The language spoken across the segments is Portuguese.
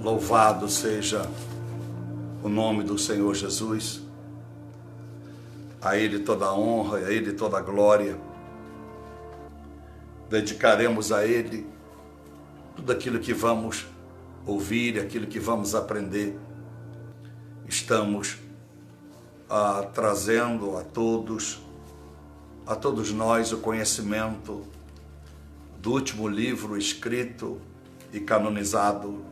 Louvado seja o nome do Senhor Jesus. A Ele toda a honra, a Ele toda a glória. Dedicaremos a Ele tudo aquilo que vamos ouvir, aquilo que vamos aprender. Estamos trazendo a todos nós o conhecimento do último livro escrito e canonizado,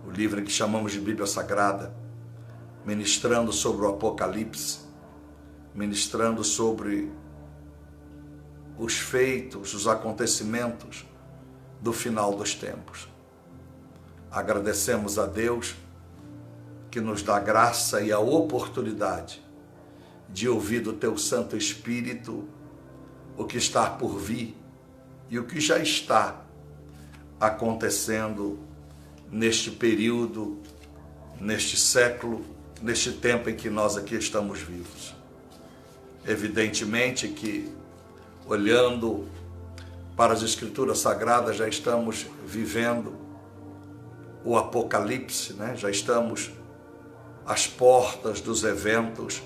o livro que chamamos de Bíblia Sagrada, ministrando sobre o Apocalipse, ministrando sobre os feitos, os acontecimentos do final dos tempos. Agradecemos a Deus que nos dá a graça e a oportunidade de ouvir do Teu Santo Espírito o que está por vir e o que já está acontecendo neste período, neste século, neste tempo em que nós aqui estamos vivos. Evidentemente que, olhando para as Escrituras Sagradas, já estamos vivendo o Apocalipse, né? Já estamos às portas dos eventos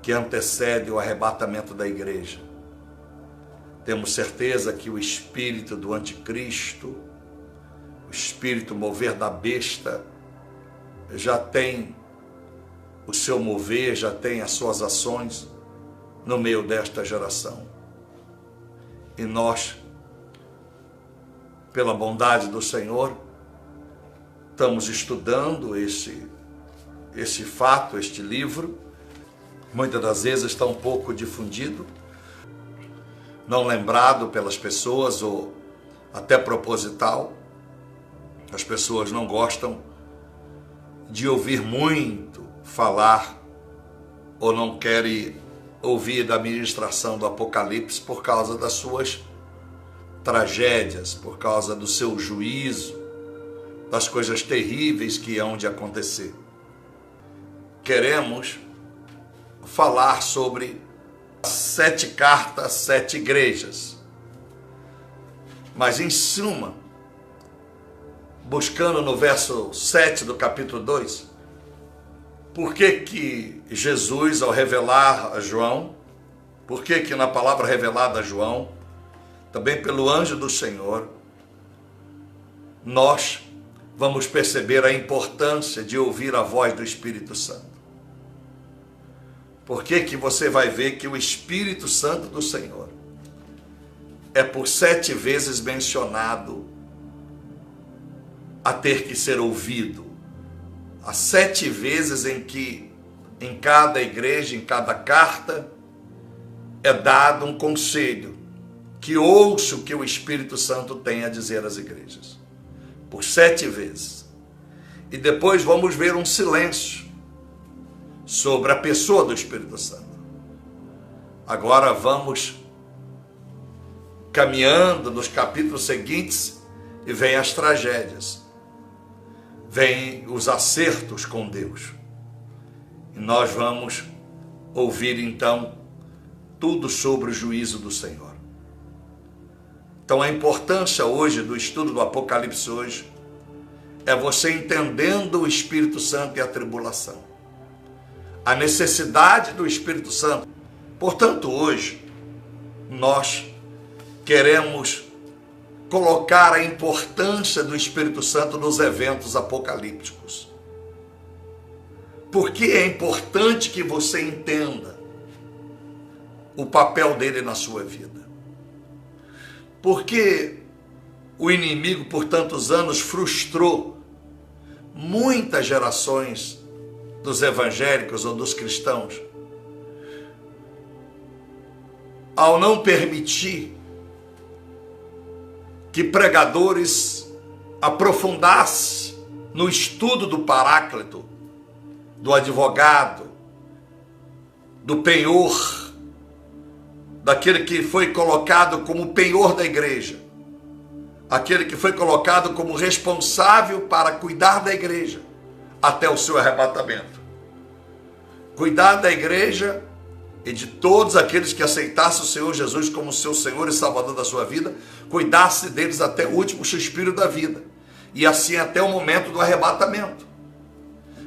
que antecedem o arrebatamento da igreja. Temos certeza que o espírito do anticristo, o espírito mover da besta, já tem o seu mover, já tem as suas ações no meio desta geração. E nós, pela bondade do Senhor, estamos estudando esse fato, este livro. Muitas das vezes está um pouco difundido, não lembrado pelas pessoas ou até proposital. As pessoas não gostam de ouvir muito falar ou não querem ouvir da ministração do Apocalipse por causa das suas tragédias, por causa do seu juízo, das coisas terríveis que hão de acontecer. Queremos falar sobre 7 cartas, 7 igrejas. Mas em suma, buscando no verso 7 do capítulo 2, por que Jesus, ao revelar a João, por que na palavra revelada a João, também pelo anjo do Senhor, nós vamos perceber a importância de ouvir a voz do Espírito Santo. Por que você vai ver que o Espírito Santo do Senhor é por 7 vezes mencionado a ter que ser ouvido? Há 7 vezes em que em cada igreja, em cada carta, é dado um conselho, que ouça o que o Espírito Santo tem a dizer às igrejas. Por 7 vezes. E depois vamos ver um silêncio sobre a pessoa do Espírito Santo. Agora vamos caminhando nos capítulos seguintes e vem as tragédias, vem os acertos com Deus. E nós vamos ouvir então tudo sobre o juízo do Senhor. Então a importância hoje do estudo do Apocalipse hoje é você entendendo o Espírito Santo e a tribulação. A necessidade do Espírito Santo. Portanto, hoje, nós queremos colocar a importância do Espírito Santo nos eventos apocalípticos. Porque é importante que você entenda o papel dele na sua vida. Porque o inimigo, por tantos anos, frustrou muitas gerações dos evangélicos ou dos cristãos, ao não permitir que pregadores aprofundassem no estudo do Paráclito, do advogado, do penhor, daquele que foi colocado como penhor da igreja, aquele que foi colocado como responsável para cuidar da igreja até o seu arrebatamento. Cuidar da igreja e de todos aqueles que aceitassem o Senhor Jesus como seu Senhor e Salvador da sua vida, cuidasse deles até o último suspiro da vida. e assim até o momento do arrebatamento,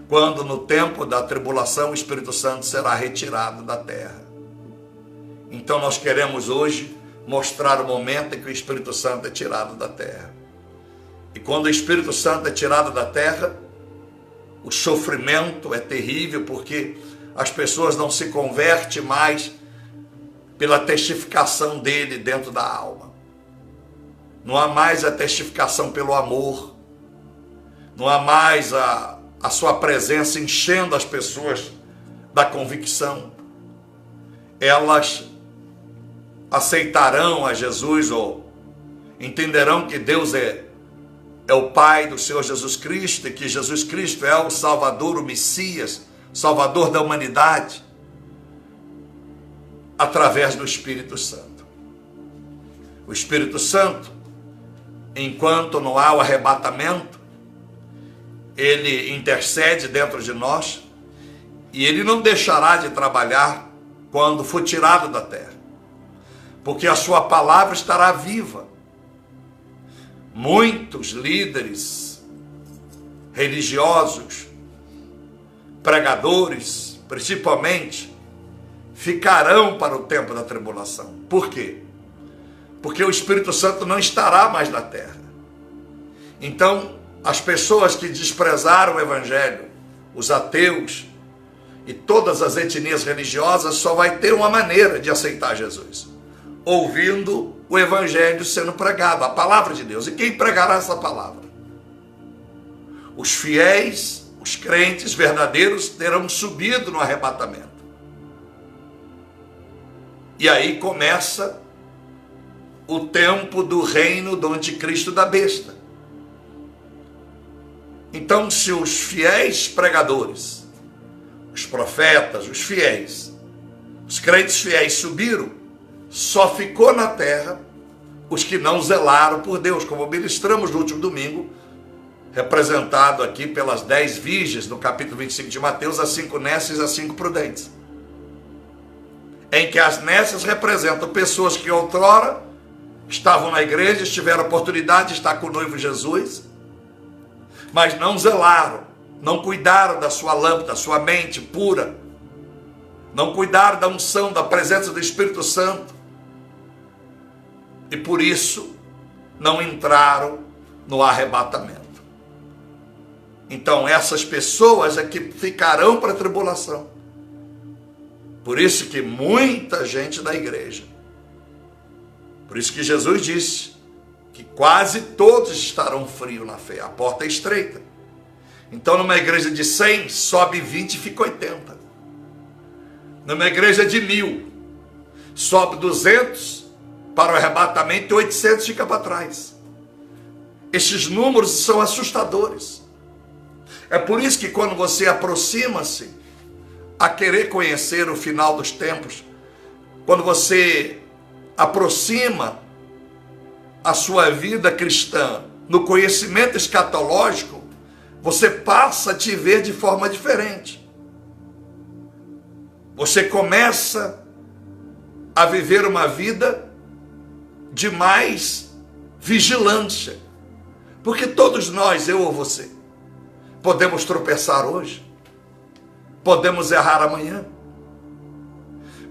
quando no tempo da tribulação o Espírito Santo será retirado da terra. Então nós queremos hoje mostrar o momento em que o Espírito Santo é tirado da terra. E quando o Espírito Santo é tirado da terra, o sofrimento é terrível, porque as pessoas não se convertem mais pela testificação dele dentro da alma. Não há mais a testificação pelo amor. Não há mais a sua presença enchendo as pessoas da convicção. Elas aceitarão a Jesus ou entenderão que Deus é o Pai do Senhor Jesus Cristo e que Jesus Cristo é o Salvador, o Messias, Salvador da humanidade, através do Espírito Santo. O Espírito Santo, enquanto não há o arrebatamento, ele intercede dentro de nós e ele não deixará de trabalhar quando for tirado da terra, porque a sua palavra estará viva. Muitos líderes religiosos, pregadores, principalmente, ficarão para o tempo da tribulação. Por quê? Porque o Espírito Santo não estará mais na terra. Então, as pessoas que desprezaram o Evangelho, os ateus e todas as etnias religiosas, só vai ter uma maneira de aceitar Jesus: ouvindo o Evangelho sendo pregado, a palavra de Deus. E quem pregará essa palavra? Os fiéis, os crentes verdadeiros terão subido no arrebatamento. E aí começa o tempo do reino do anticristo da besta. Então, se os fiéis pregadores, os profetas, os fiéis, os crentes fiéis subiram, só ficou na terra os que não zelaram por Deus, como ministramos no último domingo, representado aqui pelas 10 virgens, no capítulo 25 de Mateus, as 5 nécias e as 5 prudentes. Em que as nécias representam pessoas que outrora estavam na igreja, tiveram oportunidade de estar com o noivo Jesus, mas não zelaram, não cuidaram da sua lâmpada, da sua mente pura, não cuidaram da unção, da presença do Espírito Santo, e por isso não entraram no arrebatamento. Então essas pessoas é que ficarão para a tribulação. Por isso que muita gente da igreja, por isso que Jesus disse que quase todos estarão frios na fé, a porta é estreita. Então numa igreja de 100, sobe 20 e fica 80. Numa igreja de 1000, sobe 200 para o arrebatamento e 800 fica para trás. Estes números são assustadores. É por isso que quando você aproxima-se a querer conhecer o final dos tempos, quando você aproxima a sua vida cristã no conhecimento escatológico, você passa a te ver de forma diferente. Você começa a viver uma vida de mais vigilância, porque todos nós, eu ou você, podemos tropeçar hoje, podemos errar amanhã,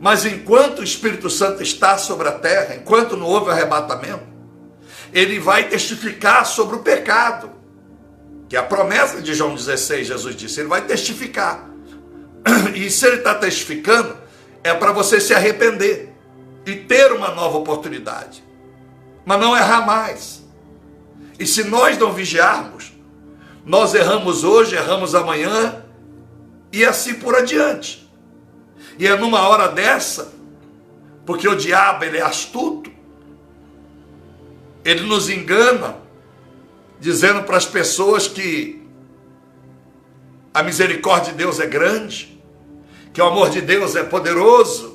mas enquanto o Espírito Santo está sobre a terra, enquanto não houve arrebatamento, ele vai testificar sobre o pecado, que é a promessa de João 16, Jesus disse, ele vai testificar, e se ele está testificando, é para você se arrepender, e ter uma nova oportunidade, mas não errar mais. E se nós não vigiarmos, nós erramos hoje, erramos amanhã, e assim por adiante. E é numa hora dessa, porque o diabo ele é astuto, ele nos engana, dizendo para as pessoas que a misericórdia de Deus é grande, que o amor de Deus é poderoso,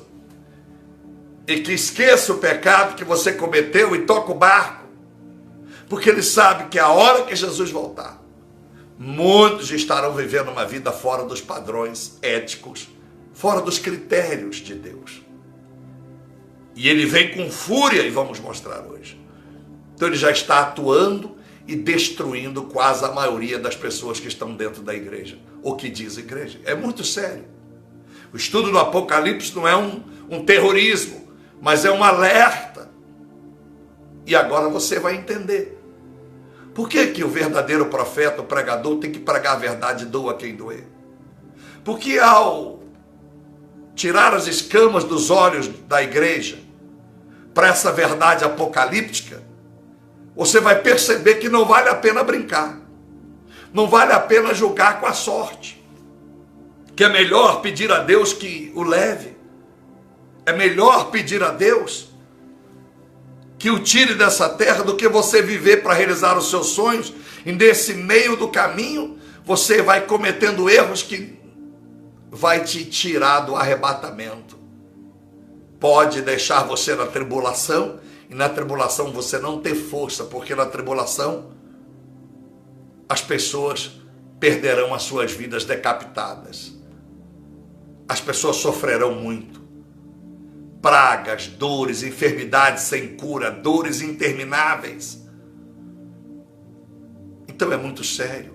e que esqueça o pecado que você cometeu e toca o barco, porque ele sabe que a hora que Jesus voltar, muitos estarão vivendo uma vida fora dos padrões éticos, fora dos critérios de Deus. E ele vem com fúria, e vamos mostrar hoje. Então ele já está atuando e destruindo quase a maioria das pessoas que estão dentro da igreja, ou que diz igreja. É muito sério. O estudo do Apocalipse não é um terrorismo, mas é um alerta. E agora você vai entender. Por que o verdadeiro profeta, o pregador, tem que pregar a verdade, doa quem doer? Porque ao tirar as escamas dos olhos da igreja para essa verdade apocalíptica, você vai perceber que não vale a pena brincar. Não vale a pena julgar com a sorte. Que é melhor pedir a Deus que o leve. É melhor pedir a Deus que o tire dessa terra do que você viver para realizar os seus sonhos. E nesse meio do caminho, você vai cometendo erros que vai te tirar do arrebatamento. Pode deixar você na tribulação, e na tribulação você não ter força, porque na tribulação as pessoas perderão as suas vidas decapitadas. As pessoas sofrerão muito. Pragas, dores, enfermidades sem cura, dores intermináveis. Então é muito sério.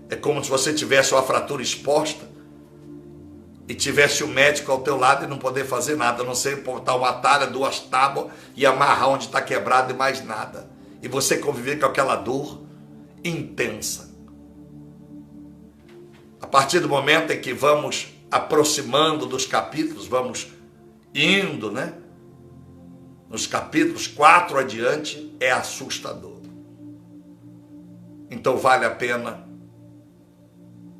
É como se você tivesse uma fratura exposta e tivesse o médico ao teu lado e não poder fazer nada, a não ser botar uma talha, 2 tábuas e amarrar onde está quebrado e mais nada. E você conviver com aquela dor intensa. A partir do momento em que vamos aproximando dos capítulos, vamos indo, nos capítulos 4 adiante, é assustador. Então vale a pena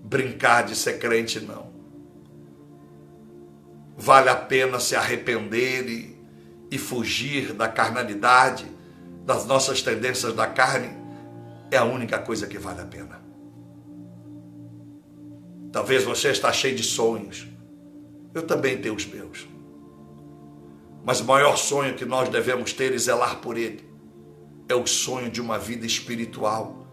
brincar de ser crente, não. Vale a pena se arrepender e fugir da carnalidade, das nossas tendências da carne. É a única coisa que vale a pena. Talvez você está cheio de sonhos. Eu também tenho os meus. Mas o maior sonho que nós devemos ter e zelar por ele é o sonho de uma vida espiritual,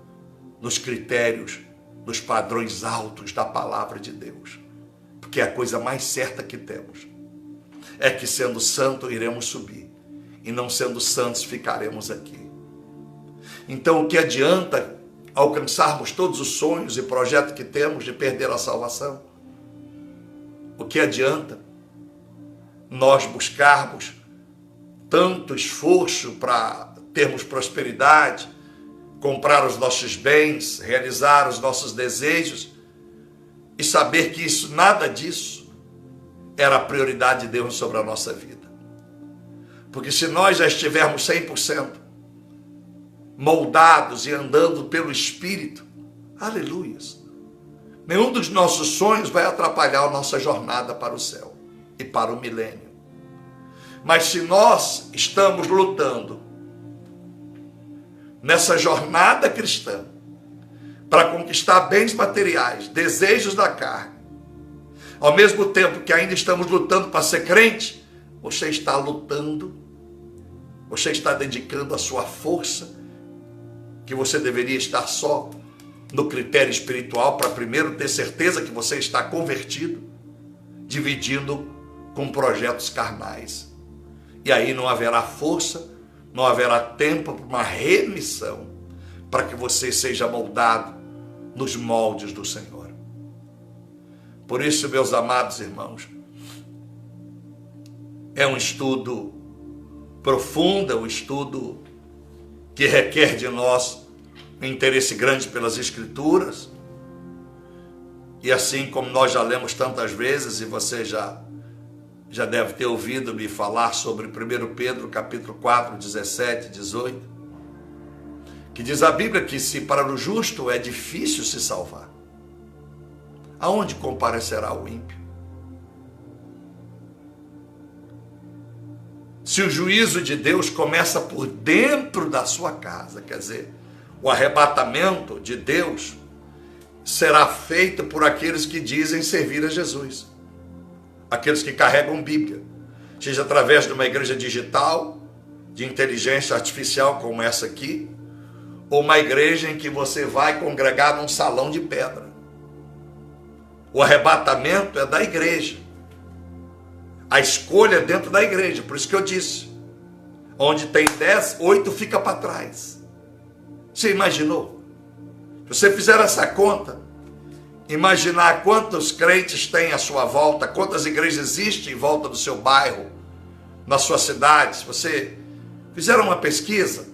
nos critérios, nos padrões altos da palavra de Deus. Porque a coisa mais certa que temos é que, sendo santo, iremos subir, e não sendo santos, ficaremos aqui. Então, o que adianta alcançarmos todos os sonhos e projetos que temos de perder a salvação? O que adianta nós buscarmos tanto esforço para termos prosperidade, comprar os nossos bens, realizar os nossos desejos, e saber que isso, nada disso era a prioridade de Deus sobre a nossa vida? Porque se nós já estivermos 100% moldados e andando pelo Espírito, aleluias, nenhum dos nossos sonhos vai atrapalhar a nossa jornada para o céu e para o milênio. Mas se nós estamos lutando nessa jornada cristã para conquistar bens materiais, desejos da carne, ao mesmo tempo que ainda estamos lutando para ser crente, você está lutando, você está dedicando a sua força, que você deveria estar só no critério espiritual, para primeiro ter certeza que você está convertido, dividindo com projetos carnais. E aí não haverá força, não haverá tempo para uma remissão, para que você seja moldado nos moldes do Senhor. Por isso, meus amados irmãos, é um estudo profundo, é um estudo que requer de nós um interesse grande pelas Escrituras. E assim como nós já lemos tantas vezes, e você já deve ter ouvido me falar sobre 1 Pedro capítulo 4, 17, 18, que diz a Bíblia que se para o justo é difícil se salvar, aonde comparecerá o ímpio? Se o juízo de Deus começa por dentro da sua casa, quer dizer, o arrebatamento de Deus será feito por aqueles que dizem servir a Jesus, aqueles que carregam Bíblia, seja através de uma igreja digital, de inteligência artificial como essa aqui, ou uma igreja em que você vai congregar num salão de pedra. O arrebatamento é da igreja. A escolha é dentro da igreja. Por isso que eu disse, onde tem 10, 8 fica para trás. Você imaginou? Se você fizer essa conta, imaginar quantos crentes tem à sua volta, quantas igrejas existem em volta do seu bairro, na sua cidade. Se você fizer uma pesquisa,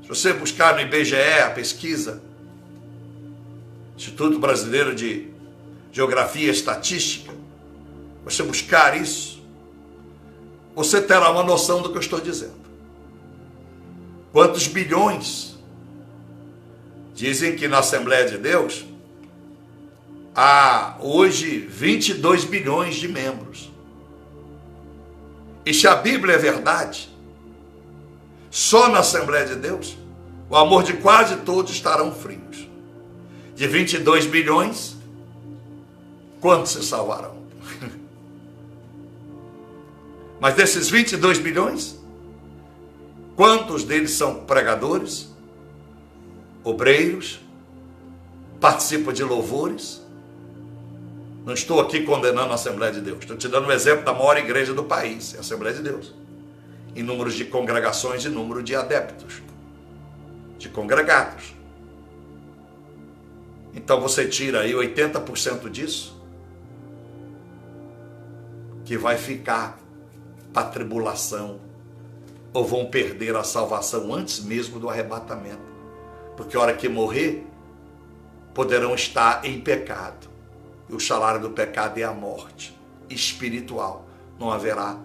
se você buscar no IBGE a pesquisa, Instituto Brasileiro de Geografia e Estatística, você buscar isso, você terá uma noção do que eu estou dizendo. Quantos bilhões? Dizem que na Assembleia de Deus há hoje 22 bilhões de membros. E se a Bíblia é verdade, só na Assembleia de Deus, o amor de quase todos estarão frios. De 22 bilhões, quantos se salvarão? Mas desses 22 bilhões, quantos deles são pregadores, obreiros, participam de louvores? Não estou aqui condenando a Assembleia de Deus. Estou te dando um exemplo da maior igreja do país, é a Assembleia de Deus. Em números de congregações e número de adeptos, de congregados. Então você tira aí 80% disso, que vai ficar para a tribulação, ou vão perder a salvação antes mesmo do arrebatamento. Porque a hora que morrer, poderão estar em pecado. E o salário do pecado é a morte espiritual. Não haverá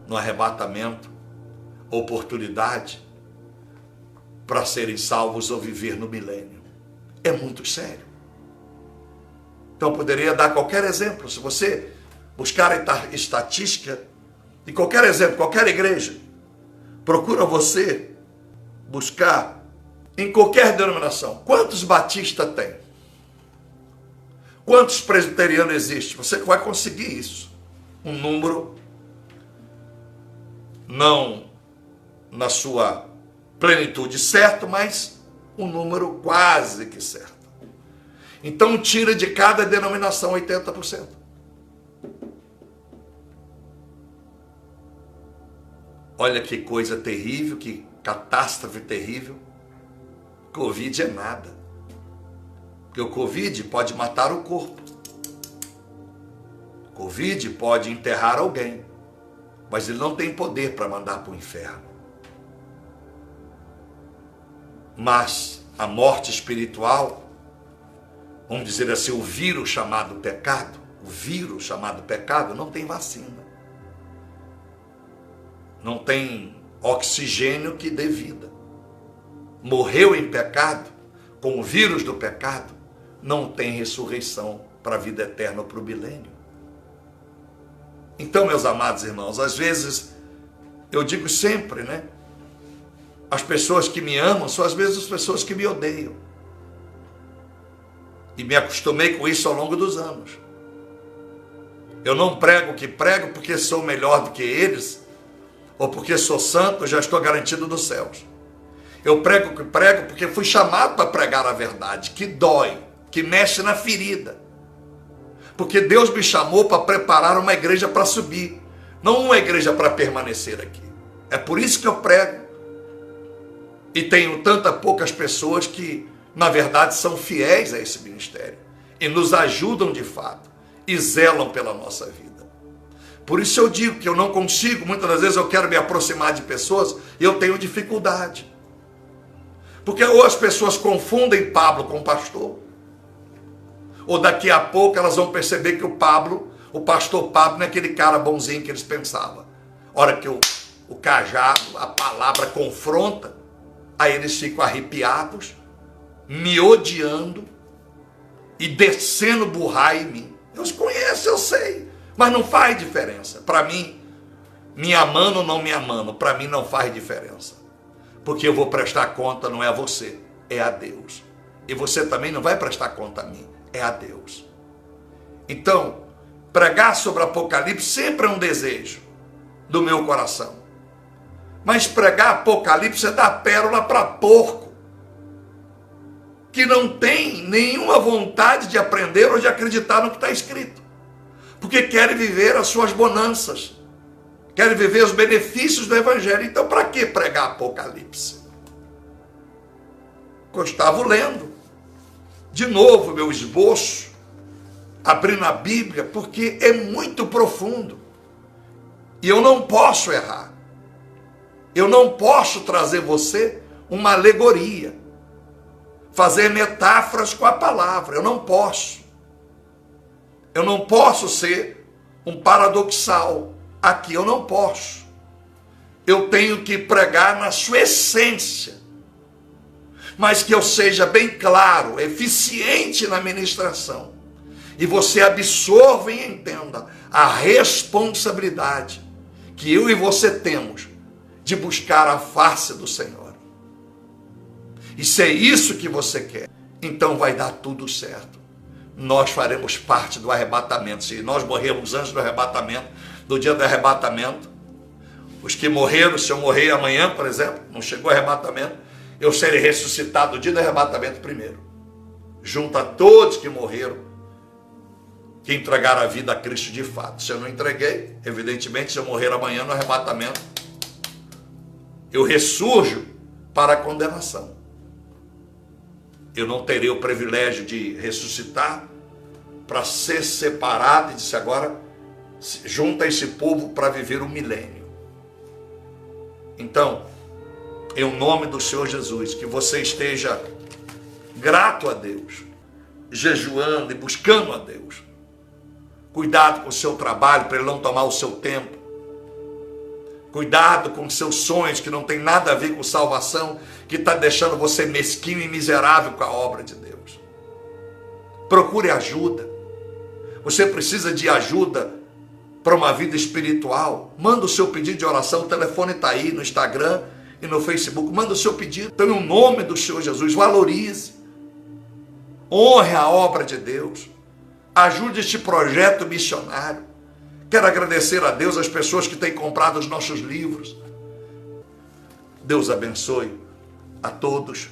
no arrebatamento oportunidade para serem salvos ou viver no milênio. É muito sério. Então, eu poderia dar qualquer exemplo. Se você buscar a estatística de qualquer exemplo, qualquer igreja, procura você buscar em qualquer denominação. Quantos batistas tem? Quantos presbiterianos existem? Você vai conseguir isso. Um número, não na sua plenitude certo, mas um número quase que certo. Então tira de cada denominação 80%. Olha que coisa terrível, que catástrofe terrível. Covid é nada. Porque o Covid pode matar o corpo. Covid pode enterrar alguém. Mas ele não tem poder para mandar para o inferno. Mas a morte espiritual, vamos dizer assim, o vírus chamado pecado, não tem vacina. Não tem oxigênio que dê vida. Morreu em pecado, com o vírus do pecado, não tem ressurreição para a vida eterna ou para o milênio. Então, meus amados irmãos, às vezes, eu digo sempre, né? As pessoas que me amam são às vezes as pessoas que me odeiam. E me acostumei com isso ao longo dos anos. Eu não prego o que prego porque sou melhor do que eles, ou porque sou santo, já estou garantido nos céus. Eu prego o que prego porque fui chamado para pregar a verdade, que dói, que mexe na ferida. Porque Deus me chamou para preparar uma igreja para subir, não uma igreja para permanecer aqui. É por isso que eu prego. E tenho tantas poucas pessoas que, na verdade, são fiéis a esse ministério e nos ajudam de fato e zelam pela nossa vida. Por isso eu digo que eu não consigo, muitas das vezes eu quero me aproximar de pessoas e eu tenho dificuldade. Porque ou as pessoas confundem Pablo com pastor, ou daqui a pouco elas vão perceber que o pastor Pablo não é aquele cara bonzinho que eles pensavam. A hora que o cajado, a palavra confronta, aí eles ficam arrepiados, me odiando e descendo burrar em mim. Eu os conheço, eu sei, mas não faz diferença. Para mim, me amando ou não me amando, para mim não faz diferença. Porque eu vou prestar conta não é a você, é a Deus. E você também não vai prestar conta a mim, é a Deus. Então, pregar sobre Apocalipse sempre é um desejo do meu coração. Mas pregar Apocalipse é dar pérola para porco, que não tem nenhuma vontade de aprender ou de acreditar no que está escrito. Porque querem viver as suas bonanças, querem viver os benefícios do Evangelho. Então, para que pregar Apocalipse? Eu estava lendo de novo meu esboço, abrindo a Bíblia, porque é muito profundo. E eu não posso errar. Eu não posso trazer você uma alegoria, fazer metáforas com a palavra. Eu não posso. Eu não posso ser um paradoxal. Aqui eu não posso. Eu tenho que pregar na sua essência, mas que eu seja bem claro, eficiente na ministração, e você absorva e entenda a responsabilidade que eu e você temos de buscar a face do Senhor. E se é isso que você quer, então vai dar tudo certo. Nós faremos parte do arrebatamento. Se nós morrermos antes do arrebatamento, do dia do arrebatamento, os que morreram, se eu morrer amanhã, por exemplo, não chegou o arrebatamento, eu serei ressuscitado no dia do arrebatamento primeiro, junto a todos que morreram, que entregaram a vida a Cristo de fato. Se eu não entreguei, evidentemente, se eu morrer amanhã no arrebatamento, eu ressurjo para a condenação. Eu não terei o privilégio de ressuscitar para ser separado e disse agora, junta esse povo para viver o milênio. Então, em nome do Senhor Jesus, que você esteja grato a Deus, jejuando e buscando a Deus. Cuidado com o seu trabalho para ele não tomar o seu tempo. Cuidado com os seus sonhos que não tem nada a ver com salvação, que está deixando você mesquinho e miserável com a obra de Deus. Procure ajuda. Você precisa de ajuda para uma vida espiritual. Manda o seu pedido de oração, o telefone está aí no Instagram e no Facebook. Manda o seu pedido. Então, em nome do Senhor Jesus, valorize. Honre a obra de Deus. Ajude este projeto missionário. Quero agradecer a Deus, as pessoas que têm comprado os nossos livros. Deus abençoe a todos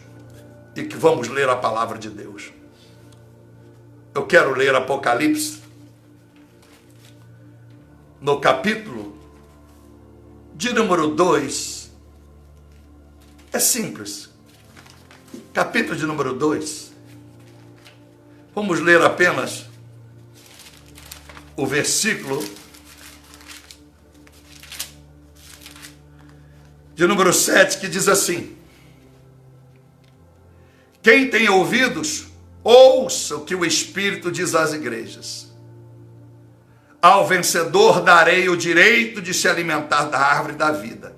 e que vamos ler a palavra de Deus. Eu quero ler Apocalipse, no capítulo de número 2. É simples. Capítulo de número 2. Vamos ler apenas o versículo de número 7, que diz assim: quem tem ouvidos, ouça o que o Espírito diz às igrejas. Ao vencedor darei o direito de se alimentar da árvore da vida,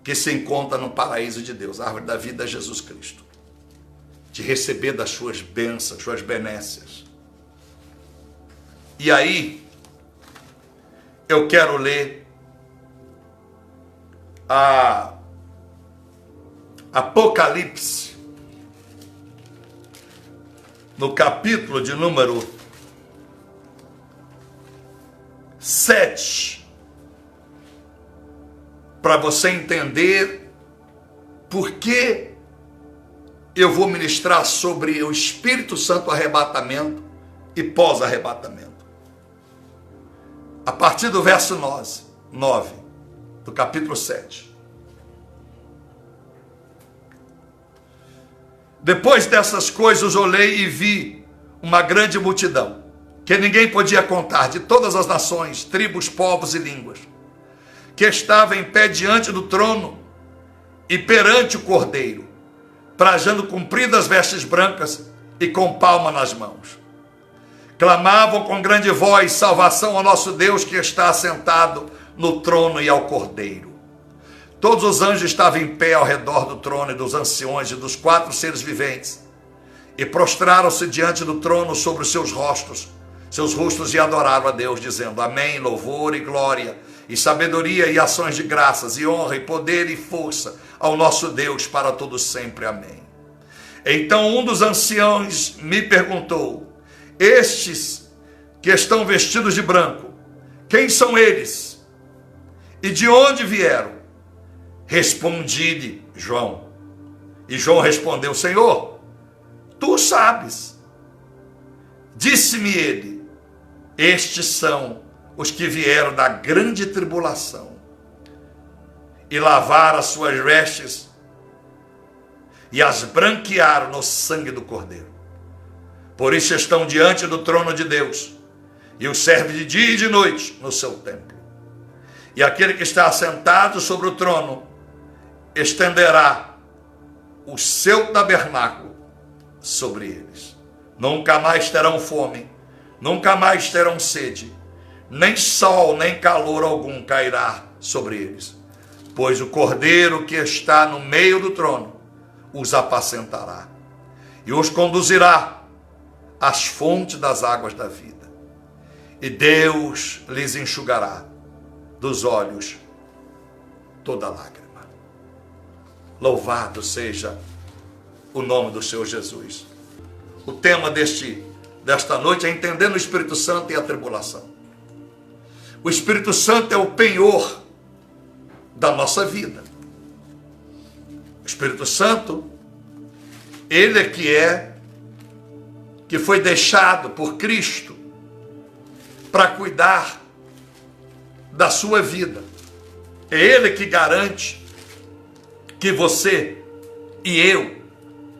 que se encontra no paraíso de Deus. A árvore da vida é Jesus Cristo. De receber das suas bênçãos, suas benécias. E aí, eu quero ler a Apocalipse, no capítulo de número 7, para você entender por que eu vou ministrar sobre o Espírito Santo arrebatamento e pós-arrebatamento. A partir do verso 9, do capítulo 7. Depois dessas coisas olhei e vi uma grande multidão, que ninguém podia contar, de todas as nações, tribos, povos e línguas, que estava em pé diante do trono e perante o Cordeiro, trajando compridas vestes brancas e com palma nas mãos. Clamavam com grande voz: salvação ao nosso Deus que está assentado no trono e ao Cordeiro. Todos os anjos estavam em pé ao redor do trono e dos anciões e dos 4 seres viventes, e prostraram-se diante do trono sobre os seus rostos e adoraram a Deus, dizendo: amém, louvor e glória, e sabedoria e ações de graças, e honra e poder e força ao nosso Deus para todos sempre, amém. Então um dos anciãos me perguntou: estes que estão vestidos de branco, quem são eles? E de onde vieram? Respondi-lhe, João. E João respondeu: Senhor, tu sabes. Disse-me ele: estes são os que vieram da grande tribulação e lavaram as suas vestes e as branquearam no sangue do Cordeiro. Por isso estão diante do trono de Deus, e o serve de dia e de noite no seu templo. E aquele que está assentado sobre o trono estenderá o seu tabernáculo sobre eles. Nunca mais terão fome, nunca mais terão sede, nem sol, nem calor algum cairá sobre eles, pois o Cordeiro que está no meio do trono os apacentará e os conduzirá às fontes das águas da vida, e Deus lhes enxugará dos olhos toda lágrima. Louvado seja o nome do Senhor Jesus. O tema desta noite é entendendo o Espírito Santo e a tribulação. O Espírito Santo é o penhor da nossa vida. O Espírito Santo, ele é que foi deixado por Cristo para cuidar da sua vida. É ele que garante que você e eu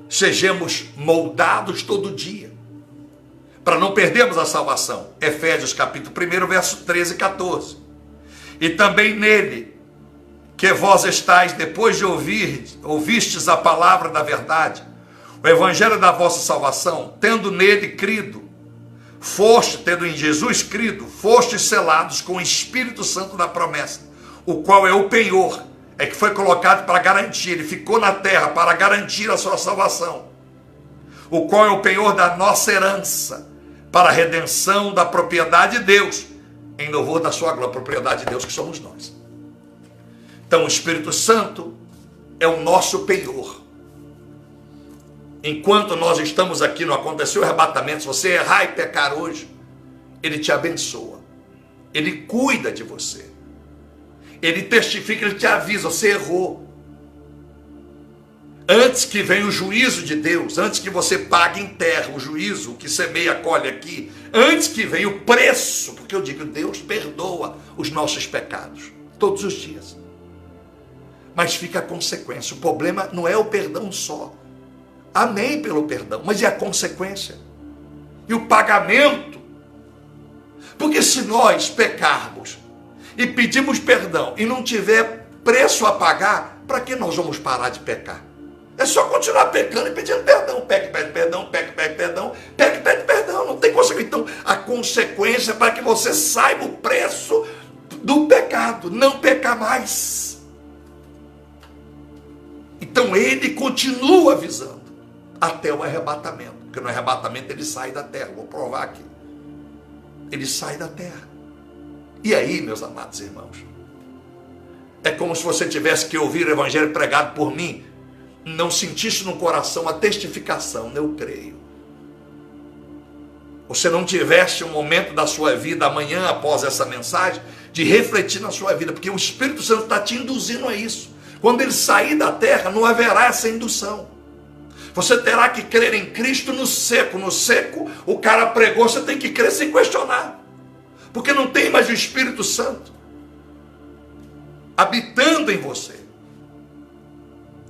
sejamos moldados todo dia, para não perdermos a salvação. Efésios capítulo 1, verso 13 e 14. E também nele, que vós estáis, depois de ouvistes a palavra da verdade, o evangelho da vossa salvação, tendo nele crido, tendo em Jesus crido, fostes selados com o Espírito Santo da promessa, o qual é o penhor, é que foi colocado para garantir, ele ficou na terra para garantir a sua salvação, o qual é o penhor da nossa herança, para a redenção da propriedade de Deus, em louvor da sua glória, propriedade de Deus que somos nós. Então o Espírito Santo é o nosso penhor. Enquanto nós estamos aqui, não aconteceu o arrebatamento, se você errar e pecar hoje, ele te abençoa, ele cuida de você, ele testifica, ele te avisa, você errou. Antes que venha o juízo de Deus, antes que você pague em terra o juízo, o que semeia colhe aqui, antes que venha o preço, porque eu digo, Deus perdoa os nossos pecados, todos os dias. Mas fica a consequência, o problema não é o perdão só, amém pelo perdão, mas é a consequência, e o pagamento, porque se nós pecarmos, e pedimos perdão, e não tiver preço a pagar, para que nós vamos parar de pecar? É só continuar pecando e pedindo perdão. Peque, pede perdão, peque, pede perdão, peque, pede perdão. Não tem consequência. Então, a consequência é para que você saiba o preço do pecado. Não pecar mais. Então, ele continua avisando até o arrebatamento. Porque no arrebatamento ele sai da terra. Vou provar aqui. Ele sai da terra. E aí, meus amados irmãos, é como se você tivesse que ouvir o evangelho pregado por mim, não sentisse no coração a testificação, eu creio. Você não tivesse um momento da sua vida, amanhã após essa mensagem, de refletir na sua vida, porque o Espírito Santo está te induzindo a isso. Quando ele sair da terra, não haverá essa indução. Você terá que crer em Cristo no seco. No seco, o cara pregou, você tem que crer sem questionar. Porque não tem mais o Espírito Santo habitando em você.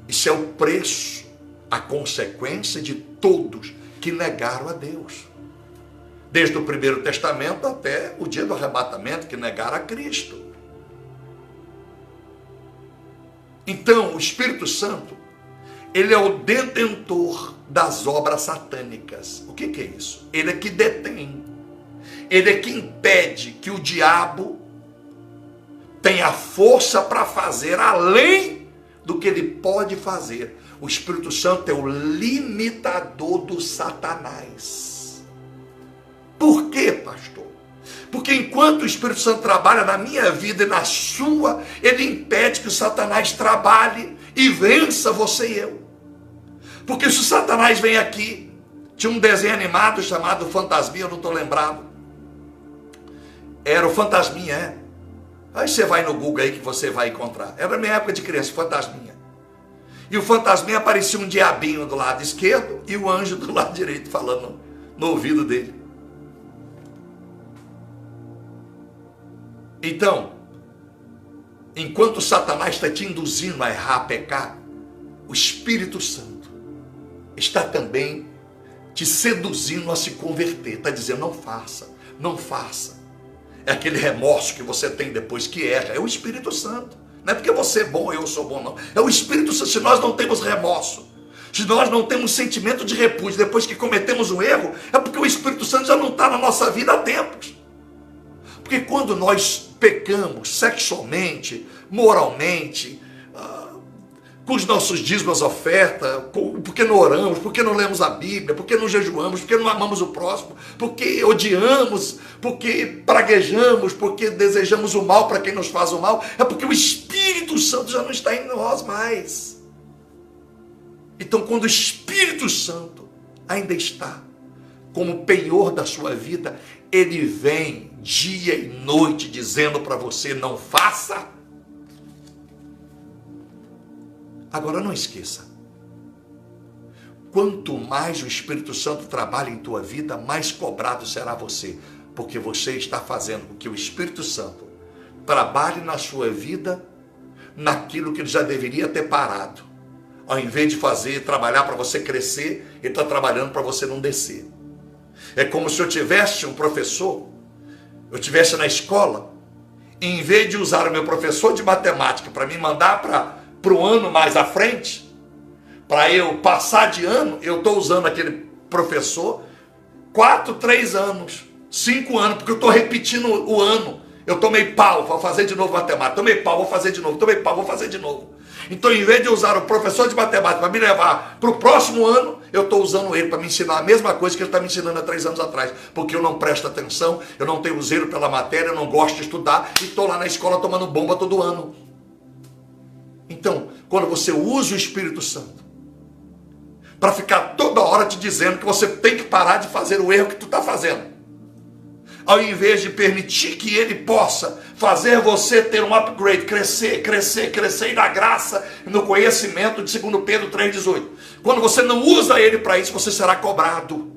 Isso é o preço, a consequência de todos que negaram a Deus. Desde o primeiro testamento até o dia do arrebatamento, que negaram a Cristo. Então, o Espírito Santo, ele é o detentor das obras satânicas. O que é isso? Ele é que detém. Ele é que impede que o diabo tenha força para fazer além do que ele pode fazer. O Espírito Santo é o limitador do Satanás. Por quê, pastor? Porque enquanto o Espírito Santo trabalha na minha vida e na sua, ele impede que o Satanás trabalhe e vença você e eu. Porque se o Satanás vem aqui, tinha um desenho animado chamado Fantasminha, eu não estou lembrado. Era o Fantasminha, é? Aí você vai no Google aí que você vai encontrar. Era a minha época de criança, Fantasminha. E o Fantasminha aparecia um diabinho do lado esquerdo e o anjo do lado direito falando no ouvido dele. Então, enquanto Satanás está te induzindo a errar, a pecar, o Espírito Santo está também te seduzindo a se converter. Está dizendo, não faça, não faça. É aquele remorso que você tem depois que erra. É o Espírito Santo. Não é porque você é bom, eu sou bom, não. É o Espírito Santo. Se nós não temos remorso, se nós não temos sentimento de repúdio depois que cometemos um erro, é porque o Espírito Santo já não está na nossa vida há tempos. Porque quando nós pecamos sexualmente, moralmente, com os nossos dízimos, oferta, porque não oramos, porque não lemos a Bíblia, porque não jejuamos, porque não amamos o próximo, porque odiamos, porque praguejamos, porque desejamos o mal para quem nos faz o mal, é porque o Espírito Santo já não está em nós mais. Então, quando o Espírito Santo ainda está como penhor da sua vida, ele vem dia e noite dizendo para você, não faça. Agora não esqueça, quanto mais o Espírito Santo trabalha em tua vida, mais cobrado será você, porque você está fazendo com que o Espírito Santo trabalhe na sua vida naquilo que ele já deveria ter parado. Ao invés de trabalhar para você crescer, ele está trabalhando para você não descer. É como se eu tivesse um professor, eu estivesse na escola, e em vez de usar o meu professor de matemática para me mandar para o ano mais à frente, para eu passar de ano, eu estou usando aquele professor 4, 3 anos, 5 anos, porque eu estou repetindo o ano. Eu tomei pau, vou fazer de novo matemática, tomei pau, vou fazer de novo, tomei pau, vou fazer de novo. Então, em vez de usar o professor de matemática para me levar para o próximo ano, eu estou usando ele para me ensinar a mesma coisa que ele está me ensinando há 3 anos atrás, porque eu não presto atenção, eu não tenho zelo pela matéria, eu não gosto de estudar, e estou lá na escola tomando bomba todo ano. Então, quando você usa o Espírito Santo para ficar toda hora te dizendo que você tem que parar de fazer o erro que tu está fazendo, ao invés de permitir que ele possa fazer você ter um upgrade, crescer, crescer, crescer na graça e no conhecimento de 2 Pedro 3,18. Quando você não usa ele para isso, você será cobrado.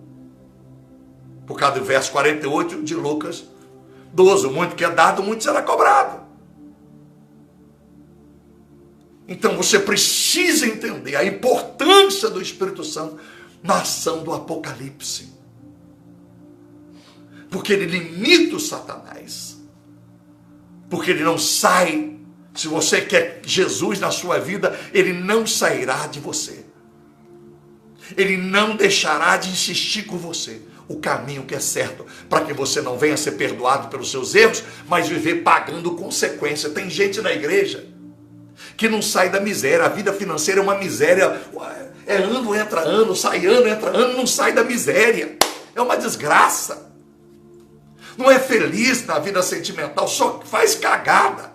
Por causa do verso 48 de Lucas 12, muito que é dado, muito será cobrado. Então você precisa entender a importância do Espírito Santo na ação do Apocalipse. Porque ele limita o Satanás. Porque ele não sai. Se você quer Jesus na sua vida, ele não sairá de você. Ele não deixará de insistir com você. O caminho que é certo, para que você não venha ser perdoado pelos seus erros, mas viver pagando consequência. Tem gente na igreja que não sai da miséria. A vida financeira é uma miséria. É ano entra ano, sai ano entra ano, não sai da miséria. É uma desgraça. Não é feliz na vida sentimental, só faz cagada.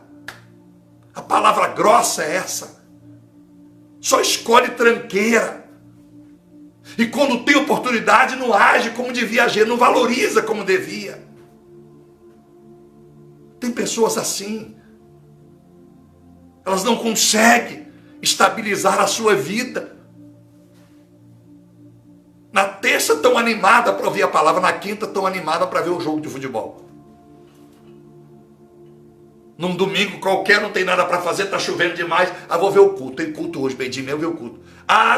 A palavra grossa é essa. Só escolhe tranqueira. E quando tem oportunidade, não age como devia agir, não valoriza como devia. Tem pessoas assim. Elas não conseguem estabilizar a sua vida. Na terça estão animadas para ouvir a palavra, na quinta estão animadas para ver o jogo de futebol. Num domingo qualquer, não tem nada para fazer, está chovendo demais, vou ver o culto. Tem culto hoje, meio-dia, eu ver o culto.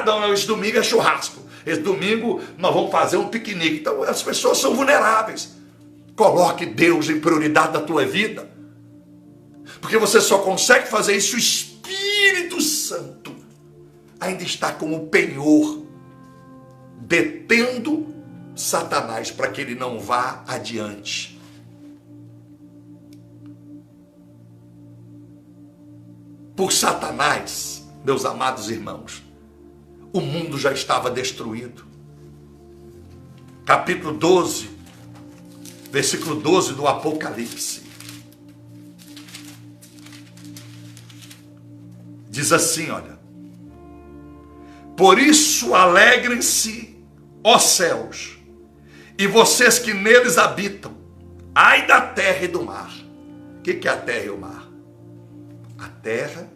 Não, esse domingo é churrasco. Esse domingo nós vamos fazer um piquenique. Então as pessoas são vulneráveis. Coloque Deus em prioridade da tua vida. Porque você só consegue fazer isso se o Espírito Santo ainda está como penhor, detendo Satanás para que ele não vá adiante. Por Satanás, meus amados irmãos, o mundo já estava destruído. Capítulo 12, versículo 12 do Apocalipse. Diz assim, olha: por isso alegrem-se, ó céus, e vocês que neles habitam, ai da terra e do mar. O que é a terra e o mar? A terra,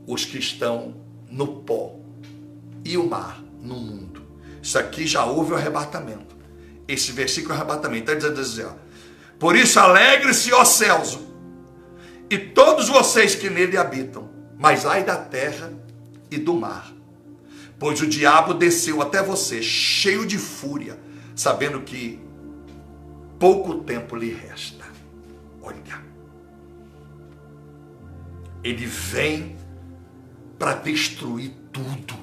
os que estão no pó, e o mar, no mundo. Isso aqui já houve o arrebatamento. Esse versículo é o arrebatamento. Está dizendo assim, ó: por isso alegre-se, ó céus, e todos vocês que nele habitam, mas ai da terra e do mar, pois o diabo desceu até você, cheio de fúria, sabendo que pouco tempo lhe resta. Olha, ele vem para destruir tudo.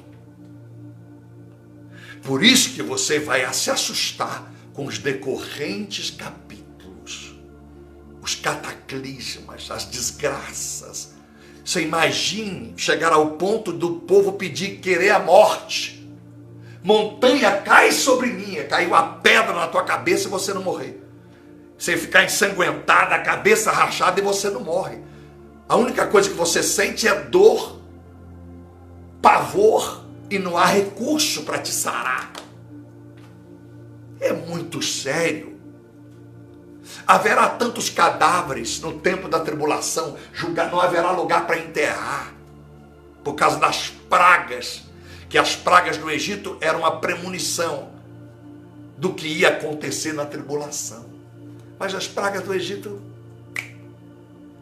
Por isso que você vai se assustar com os decorrentes capítulos, os cataclismas, as desgraças. Você imagine chegar ao ponto do povo querer a morte. Montanha cai sobre mim, caiu a pedra na tua cabeça e você não morrer. Você ficar ensanguentado, a cabeça rachada e você não morre. A única coisa que você sente é dor, pavor, e não há recurso para te sarar. É muito sério. Haverá tantos cadáveres no tempo da tribulação, não haverá lugar para enterrar, por causa das pragas, que as pragas do Egito eram a premonição do que ia acontecer na tribulação. Mas as pragas do Egito,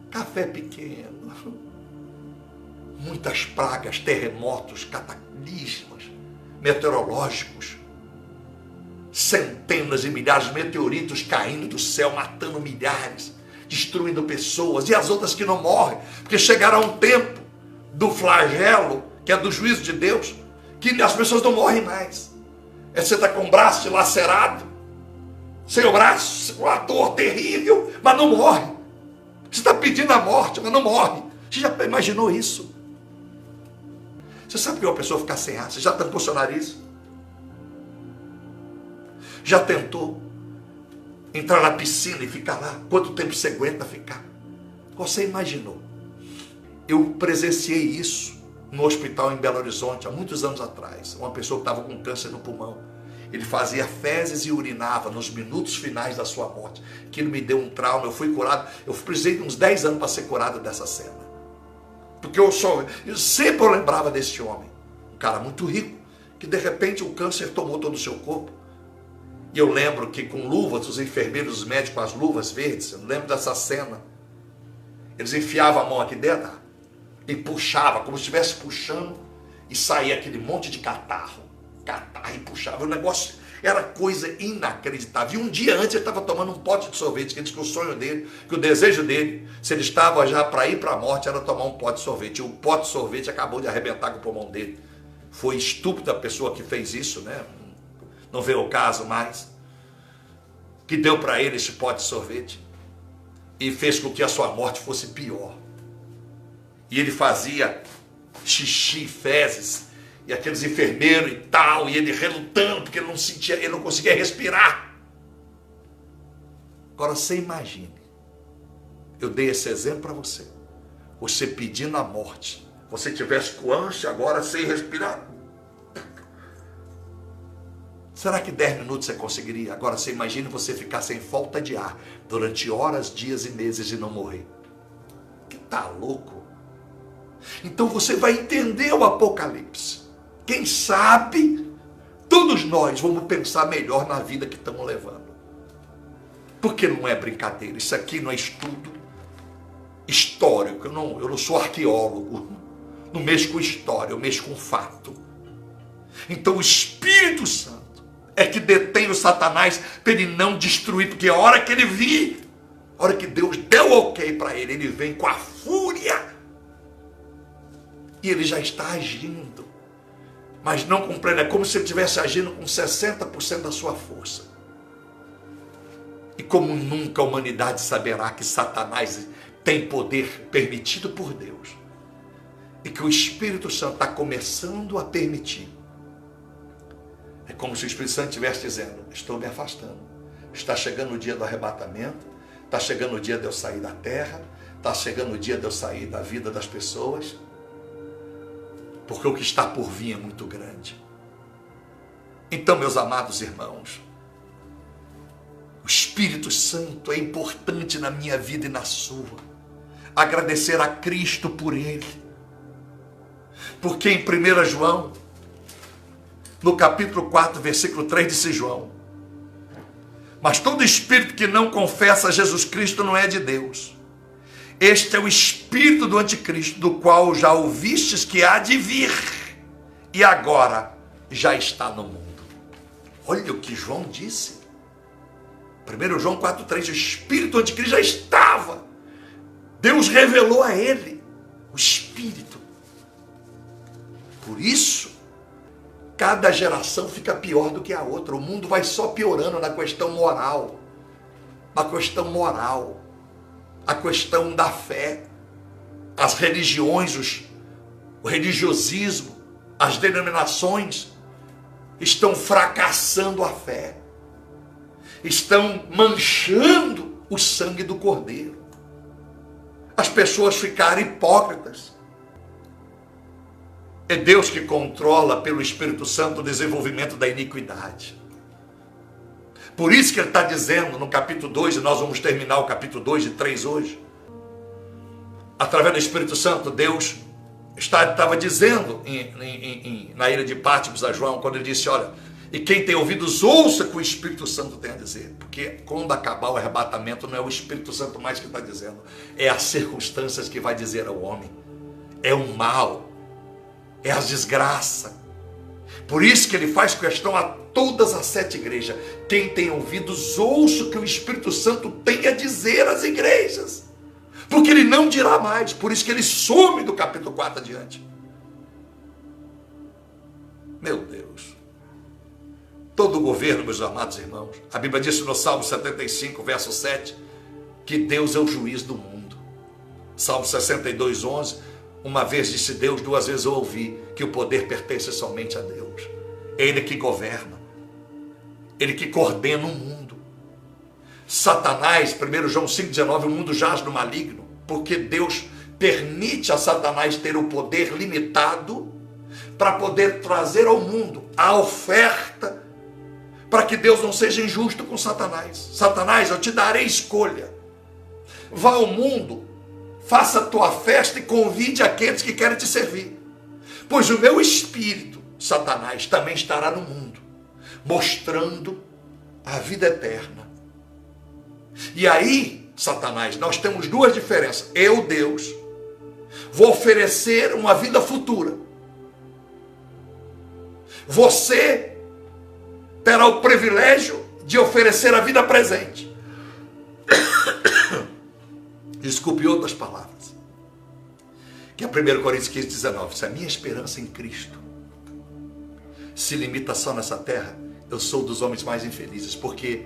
café pequeno, muitas pragas, terremotos, cataclismas meteorológicos, centenas e milhares de meteoritos caindo do céu, matando milhares, destruindo pessoas, e as outras que não morrem, porque chegará um tempo do flagelo, que é do juízo de Deus, que as pessoas não morrem mais. Você está com o braço dilacerado, sem o braço, uma dor terrível, mas não morre. Você está pedindo a morte, mas não morre. Você já imaginou isso? Você sabe que uma pessoa ficar sem ar? Você já tentou seu nariz? Já tentou entrar na piscina e ficar lá? Quanto tempo você aguenta ficar? Você imaginou? Eu presenciei isso no hospital em Belo Horizonte, há muitos anos atrás. Uma pessoa que estava com câncer no pulmão. Ele fazia fezes e urinava nos minutos finais da sua morte. Aquilo me deu um trauma, eu fui curado. Eu precisei de uns 10 anos para ser curado dessa cena. Porque eu sempre lembrava desse homem. Um cara muito rico, que de repente o câncer tomou todo o seu corpo. E eu lembro que com luvas, os enfermeiros, os médicos com as luvas verdes, eu lembro dessa cena. Eles enfiavam a mão aqui dentro e puxavam, como se estivesse puxando, e saía aquele monte de catarro e puxava. O negócio era coisa inacreditável. E um dia antes ele estava tomando um pote de sorvete, que ele disse que o sonho dele, que o desejo dele, se ele estava já para ir para a morte, era tomar um pote de sorvete. E o pote de sorvete acabou de arrebentar com o pulmão dele. Foi estúpida a pessoa que fez isso, né? Não veio o caso mais, que deu para ele esse pote de sorvete e fez com que a sua morte fosse pior. E ele fazia xixi, fezes, e aqueles enfermeiros e tal, e ele relutando, porque ele não conseguia respirar. Agora você imagine, eu dei esse exemplo para você, você pedindo a morte, você tivesse com ânsia agora sem respirar. Será que 10 minutos você conseguiria? Agora você imagina você ficar sem falta de ar durante horas, dias e meses e não morrer. Que tá louco? Então você vai entender o Apocalipse. Quem sabe, todos nós vamos pensar melhor na vida que estamos levando. Porque não é brincadeira, isso aqui não é estudo histórico. Eu não sou arqueólogo, não mexo com história, eu mexo com fato. Então o Espírito Santo é que detém o Satanás para ele não destruir, porque a hora que ele vir, a hora que Deus deu ok para ele, ele vem com a fúria e ele já está agindo, mas não com pleno, é como se ele estivesse agindo com 60% da sua força. E como nunca a humanidade saberá que Satanás tem poder permitido por Deus e que o Espírito Santo está começando a permitir. É como se o Espírito Santo estivesse dizendo: estou me afastando. Está chegando o dia do arrebatamento. Está chegando o dia de eu sair da terra. Está chegando o dia de eu sair da vida das pessoas. Porque o que está por vir é muito grande. Então, meus amados irmãos, o Espírito Santo é importante na minha vida e na sua. Agradecer a Cristo por ele. Porque em 1 João, no capítulo 4, versículo 3, disse João: mas todo espírito que não confessa Jesus Cristo não é de Deus. Este é o espírito do anticristo, do qual já ouvistes que há de vir, e agora já está no mundo. Olha o que João disse. 1 João 4,3, o espírito anticristo já estava. Deus revelou a ele o espírito. Por isso, cada geração fica pior do que a outra. O mundo vai só piorando na questão moral. Na questão moral. A questão da fé. As religiões, o religiosismo, as denominações estão fracassando a fé. Estão manchando o sangue do Cordeiro. As pessoas ficaram hipócritas. É Deus que controla pelo Espírito Santo o desenvolvimento da iniquidade. Por isso que ele está dizendo no capítulo 2, e nós vamos terminar o capítulo 2 e 3 hoje. Através do Espírito Santo, Deus estava dizendo na ilha de Patmos a João, quando ele disse, olha, e quem tem ouvidos, ouça o que o Espírito Santo tem a dizer. Porque quando acabar o arrebatamento, não é o Espírito Santo mais que está dizendo, é as circunstâncias que vai dizer ao homem. É o mal, é as desgraças. Por isso que ele faz questão a todas as 7 igrejas. Quem tem ouvidos, ouça o que o Espírito Santo tem a dizer às igrejas. Porque ele não dirá mais. Por isso que ele some do capítulo 4 adiante. Meu Deus. Todo o governo, meus amados irmãos. A Bíblia diz no Salmo 75, verso 7, que Deus é o juiz do mundo. Salmo 62, 11. Uma vez disse Deus, 2 vezes eu ouvi que o poder pertence somente a Deus. É Ele que governa. Ele que coordena o mundo. Satanás, 1 João 5,19, o mundo jaz no maligno, porque Deus permite a Satanás ter o poder limitado para poder trazer ao mundo a oferta, para que Deus não seja injusto com Satanás. Satanás, eu te darei escolha. Vá ao mundo, faça a tua festa e convide aqueles que querem te servir. Pois o meu espírito, Satanás, também estará no mundo, mostrando a vida eterna. E aí, Satanás, nós temos 2 diferenças. Eu, Deus, vou oferecer uma vida futura. Você terá o privilégio de oferecer a vida presente. Desculpe outras palavras. Que é 1 Coríntios 15, 19. Se a minha esperança em Cristo se limita só nessa terra, eu sou dos homens mais infelizes, porque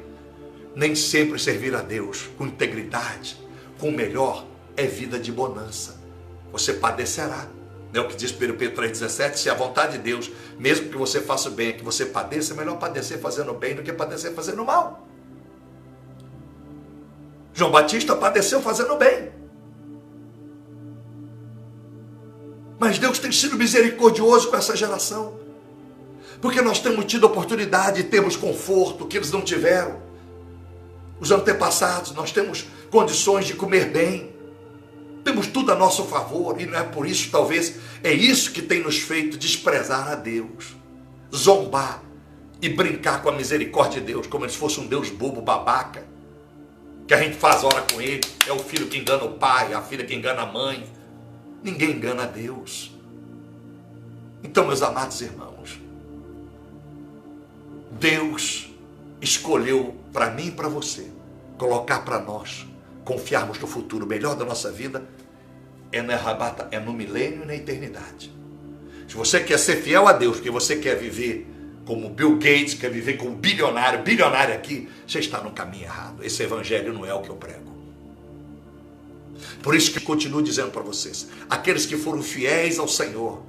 nem sempre servir a Deus com integridade, com o melhor, é vida de bonança. Você padecerá. É o que diz 1 Pedro 3,17, se a vontade de Deus, mesmo que você faça o bem, é que você padeça, é melhor padecer fazendo bem do que padecer fazendo mal. João Batista padeceu fazendo bem. Mas Deus tem sido misericordioso com essa geração. Porque nós temos tido oportunidade de termos conforto que eles não tiveram. Os antepassados, nós temos condições de comer bem. Temos tudo a nosso favor. E não é por isso, talvez, é isso que tem nos feito desprezar a Deus. Zombar e brincar com a misericórdia de Deus, como se fosse um Deus bobo, babaca. Que a gente faz hora com ele. É o filho que engana o pai, a filha que engana a mãe. Ninguém engana a Deus. Então, meus amados irmãos, Deus escolheu para mim e para você, colocar para nós, confiarmos no futuro melhor da nossa vida, é no milênio e na eternidade. Se você quer ser fiel a Deus, porque você quer viver como Bill Gates, quer viver como bilionário aqui, você está no caminho errado. Esse evangelho não é o que eu prego. Por isso que eu continuo dizendo para vocês, aqueles que foram fiéis ao Senhor,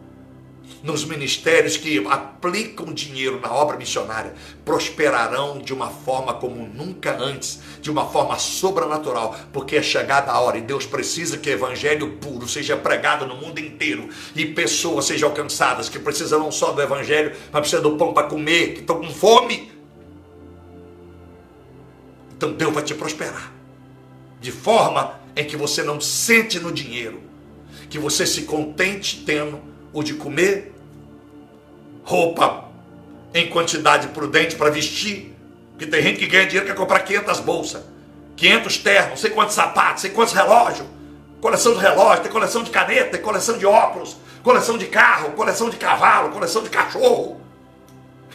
nos ministérios que aplicam dinheiro na obra missionária, prosperarão de uma forma como nunca antes, de uma forma sobrenatural, porque é chegada a hora e Deus precisa que o evangelho puro seja pregado no mundo inteiro e pessoas sejam alcançadas que precisam não só do evangelho, mas precisam do pão para comer, que estão com fome. Então Deus vai te prosperar de forma em que você não sente no dinheiro, que você se contente tendo o de comer, roupa em quantidade prudente para vestir, porque tem gente que ganha dinheiro quer comprar 500 bolsas, 500 ternos, não sei quantos sapatos, não sei quantos relógios, coleção de relógios, tem coleção de caneta, tem coleção de óculos, coleção de carro, coleção de cavalo, coleção de cachorro.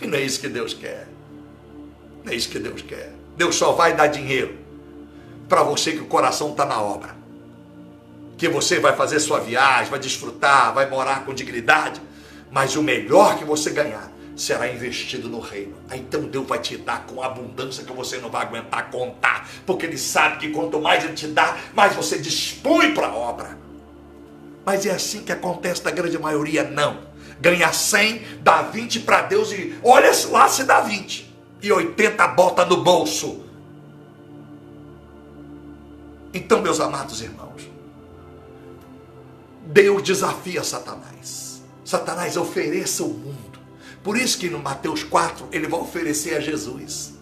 E não é isso que Deus quer. Não é isso que Deus quer. Deus só vai dar dinheiro para você que o coração está na obra. Que você vai fazer sua viagem, vai desfrutar, vai morar com dignidade. Mas o melhor que você ganhar será investido no reino. Aí então Deus vai te dar com abundância que você não vai aguentar contar. Porque Ele sabe que quanto mais Ele te dá, mais você dispõe para a obra. Mas é assim que acontece na grande maioria, não. Ganha 100, dá 20 para Deus e olha lá se dá 20. E 80 bota no bolso. Então, meus amados irmãos, Deus desafia Satanás. Satanás ofereça o mundo. Por isso que no Mateus 4, ele vai oferecer a Jesus.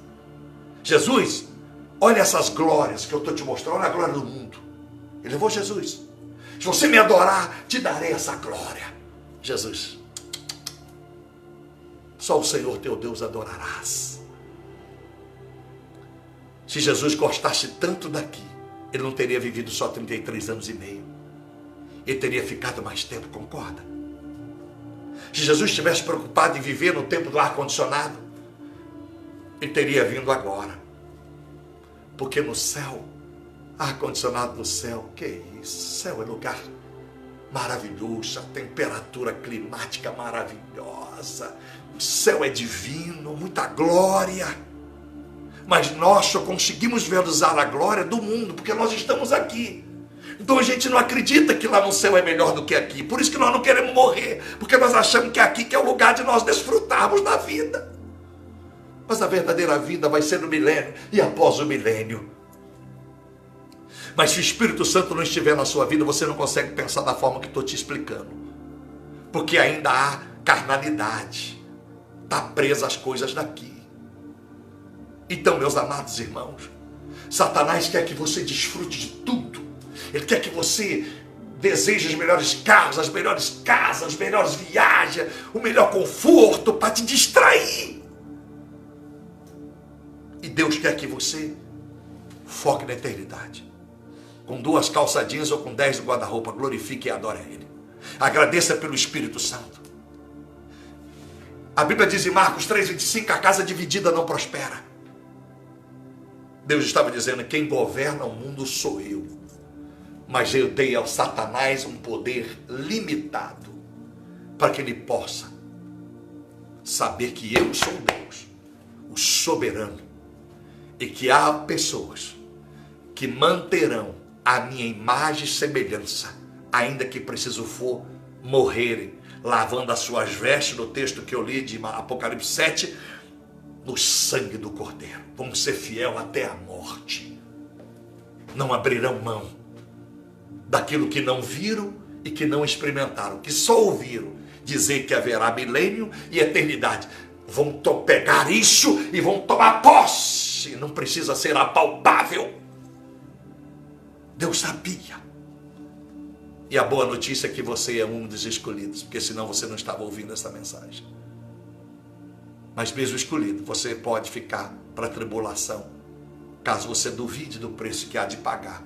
Jesus, olha essas glórias que eu estou te mostrando, olha a glória do mundo. Ele levou Jesus. Se você me adorar, te darei essa glória. Jesus, só o Senhor teu Deus adorarás. Se Jesus gostasse tanto daqui, ele não teria vivido só 33 anos e meio. Ele teria ficado mais tempo, concorda? Se Jesus estivesse preocupado em viver no tempo do ar-condicionado, ele teria vindo agora. Porque no céu, ar-condicionado no céu, que isso? Céu é lugar maravilhoso, a temperatura climática maravilhosa. O céu é divino, muita glória. Mas nós só conseguimos visualizar a glória do mundo porque nós estamos aqui. Então a gente não acredita que lá no céu é melhor do que aqui. Por isso que nós não queremos morrer, porque nós achamos que aqui que é o lugar de nós desfrutarmos da vida. Mas a verdadeira vida vai ser no milênio e após o milênio. Mas se o Espírito Santo não estiver na sua vida, você não consegue pensar da forma que estou te explicando. Porque ainda há carnalidade. Está presa às coisas daqui. Então, meus amados irmãos, Satanás quer que você desfrute de tudo. Ele quer que você deseje os melhores carros, as melhores casas, as melhores viagens, o melhor conforto para te distrair. E Deus quer que você foque na eternidade. Com 2 calças jeans ou com 10 do guarda-roupa, glorifique e adore a Ele. Agradeça pelo Espírito Santo. A Bíblia diz em Marcos 3,25, a casa dividida não prospera. Deus estava dizendo, quem governa o mundo sou eu. Mas eu dei ao Satanás um poder limitado para que ele possa saber que eu sou Deus, o soberano, e que há pessoas que manterão a minha imagem e semelhança, ainda que preciso for morrerem, lavando as suas vestes, no texto que eu li de Apocalipse 7, no sangue do Cordeiro. Vão ser fiel até a morte. Não abrirão mão daquilo que não viram e que não experimentaram, que só ouviram dizer que haverá milênio e eternidade. Vão pegar isso e vão tomar posse. Não precisa ser apalpável. Deus sabia. E a boa notícia é que você é um dos escolhidos, porque senão você não estava ouvindo essa mensagem. Mas mesmo escolhido, você pode ficar para a tribulação, caso você duvide do preço que há de pagar,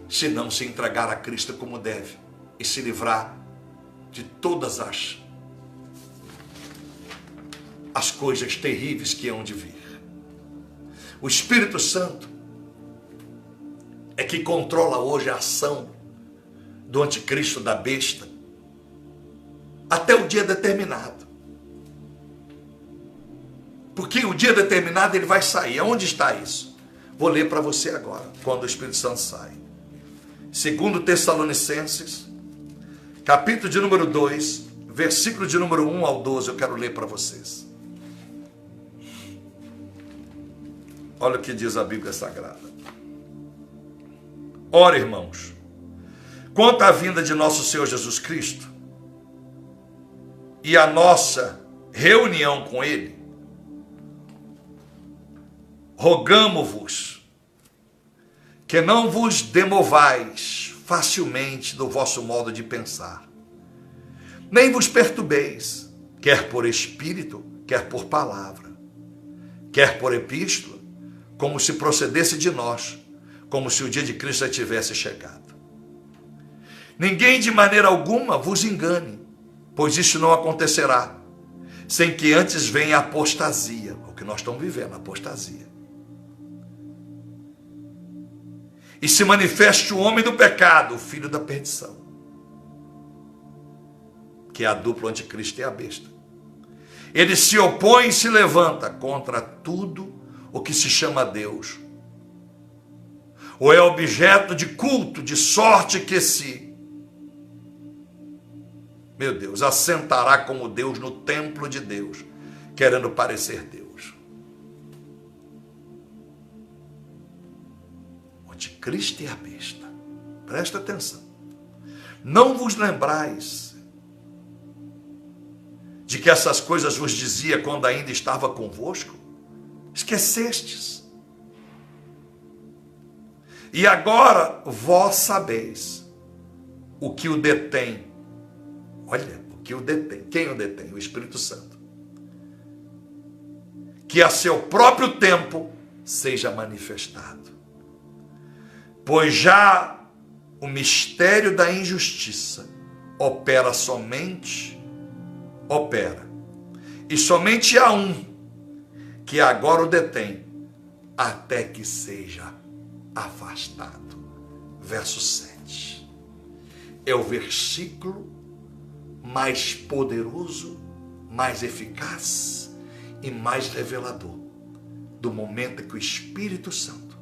se não se entregar a Cristo como deve e se livrar de todas as coisas terríveis que hão de vir. O Espírito Santo é que controla hoje a ação do anticristo, da besta, até o dia determinado. Porque o dia determinado ele vai sair. Aonde está isso? Vou ler para você agora, quando o Espírito Santo sai. 2 Tessalonicenses, capítulo de número 2, versículo de número 1 ao 12, eu quero ler para vocês. Olha o que diz a Bíblia Sagrada. Ora, irmãos, quanto à vinda de nosso Senhor Jesus Cristo e a nossa reunião com Ele, rogamo-vos que não vos demovais facilmente do vosso modo de pensar, nem vos perturbeis, quer por espírito, quer por palavra, quer por epístola, como se procedesse de nós, como se o dia de Cristo já tivesse chegado. Ninguém de maneira alguma vos engane, pois isso não acontecerá, sem que antes venha a apostasia, o que nós estamos vivendo, a apostasia. E se manifeste o homem do pecado, o filho da perdição, que é a dupla anticristo e a besta. Ele se opõe e se levanta contra tudo o que se chama Deus, ou é objeto de culto, de sorte que se, meu Deus, assentará como Deus no templo de Deus, querendo parecer Deus. O anticristo e a besta. Presta atenção. Não vos lembrais de que essas coisas vos dizia quando ainda estava convosco? Esquecestes. E agora vós sabeis o que o detém. Olha, o que o detém. Quem o detém? O Espírito Santo. Que a seu próprio tempo seja manifestado. Pois já o mistério da injustiça opera. E somente há um que agora o detém, até que seja afastado. Verso 7. É o versículo mais poderoso, mais eficaz e mais revelador do momento que o Espírito Santo,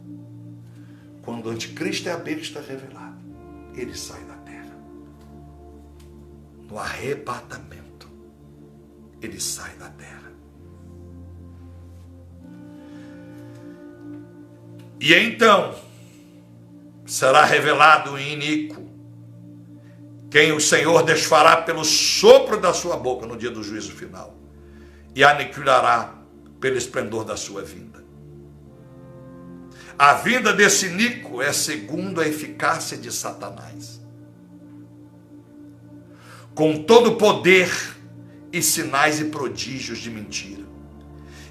quando o anticristo e a besta está revelado, ele sai da terra. No arrebatamento, ele sai da terra. E então será revelado o iníquo, quem o Senhor desfará pelo sopro da sua boca no dia do juízo final, e aniquilará pelo esplendor da sua vinda. A vinda desse iníquo é segundo a eficácia de Satanás, com todo poder e sinais e prodígios de mentira,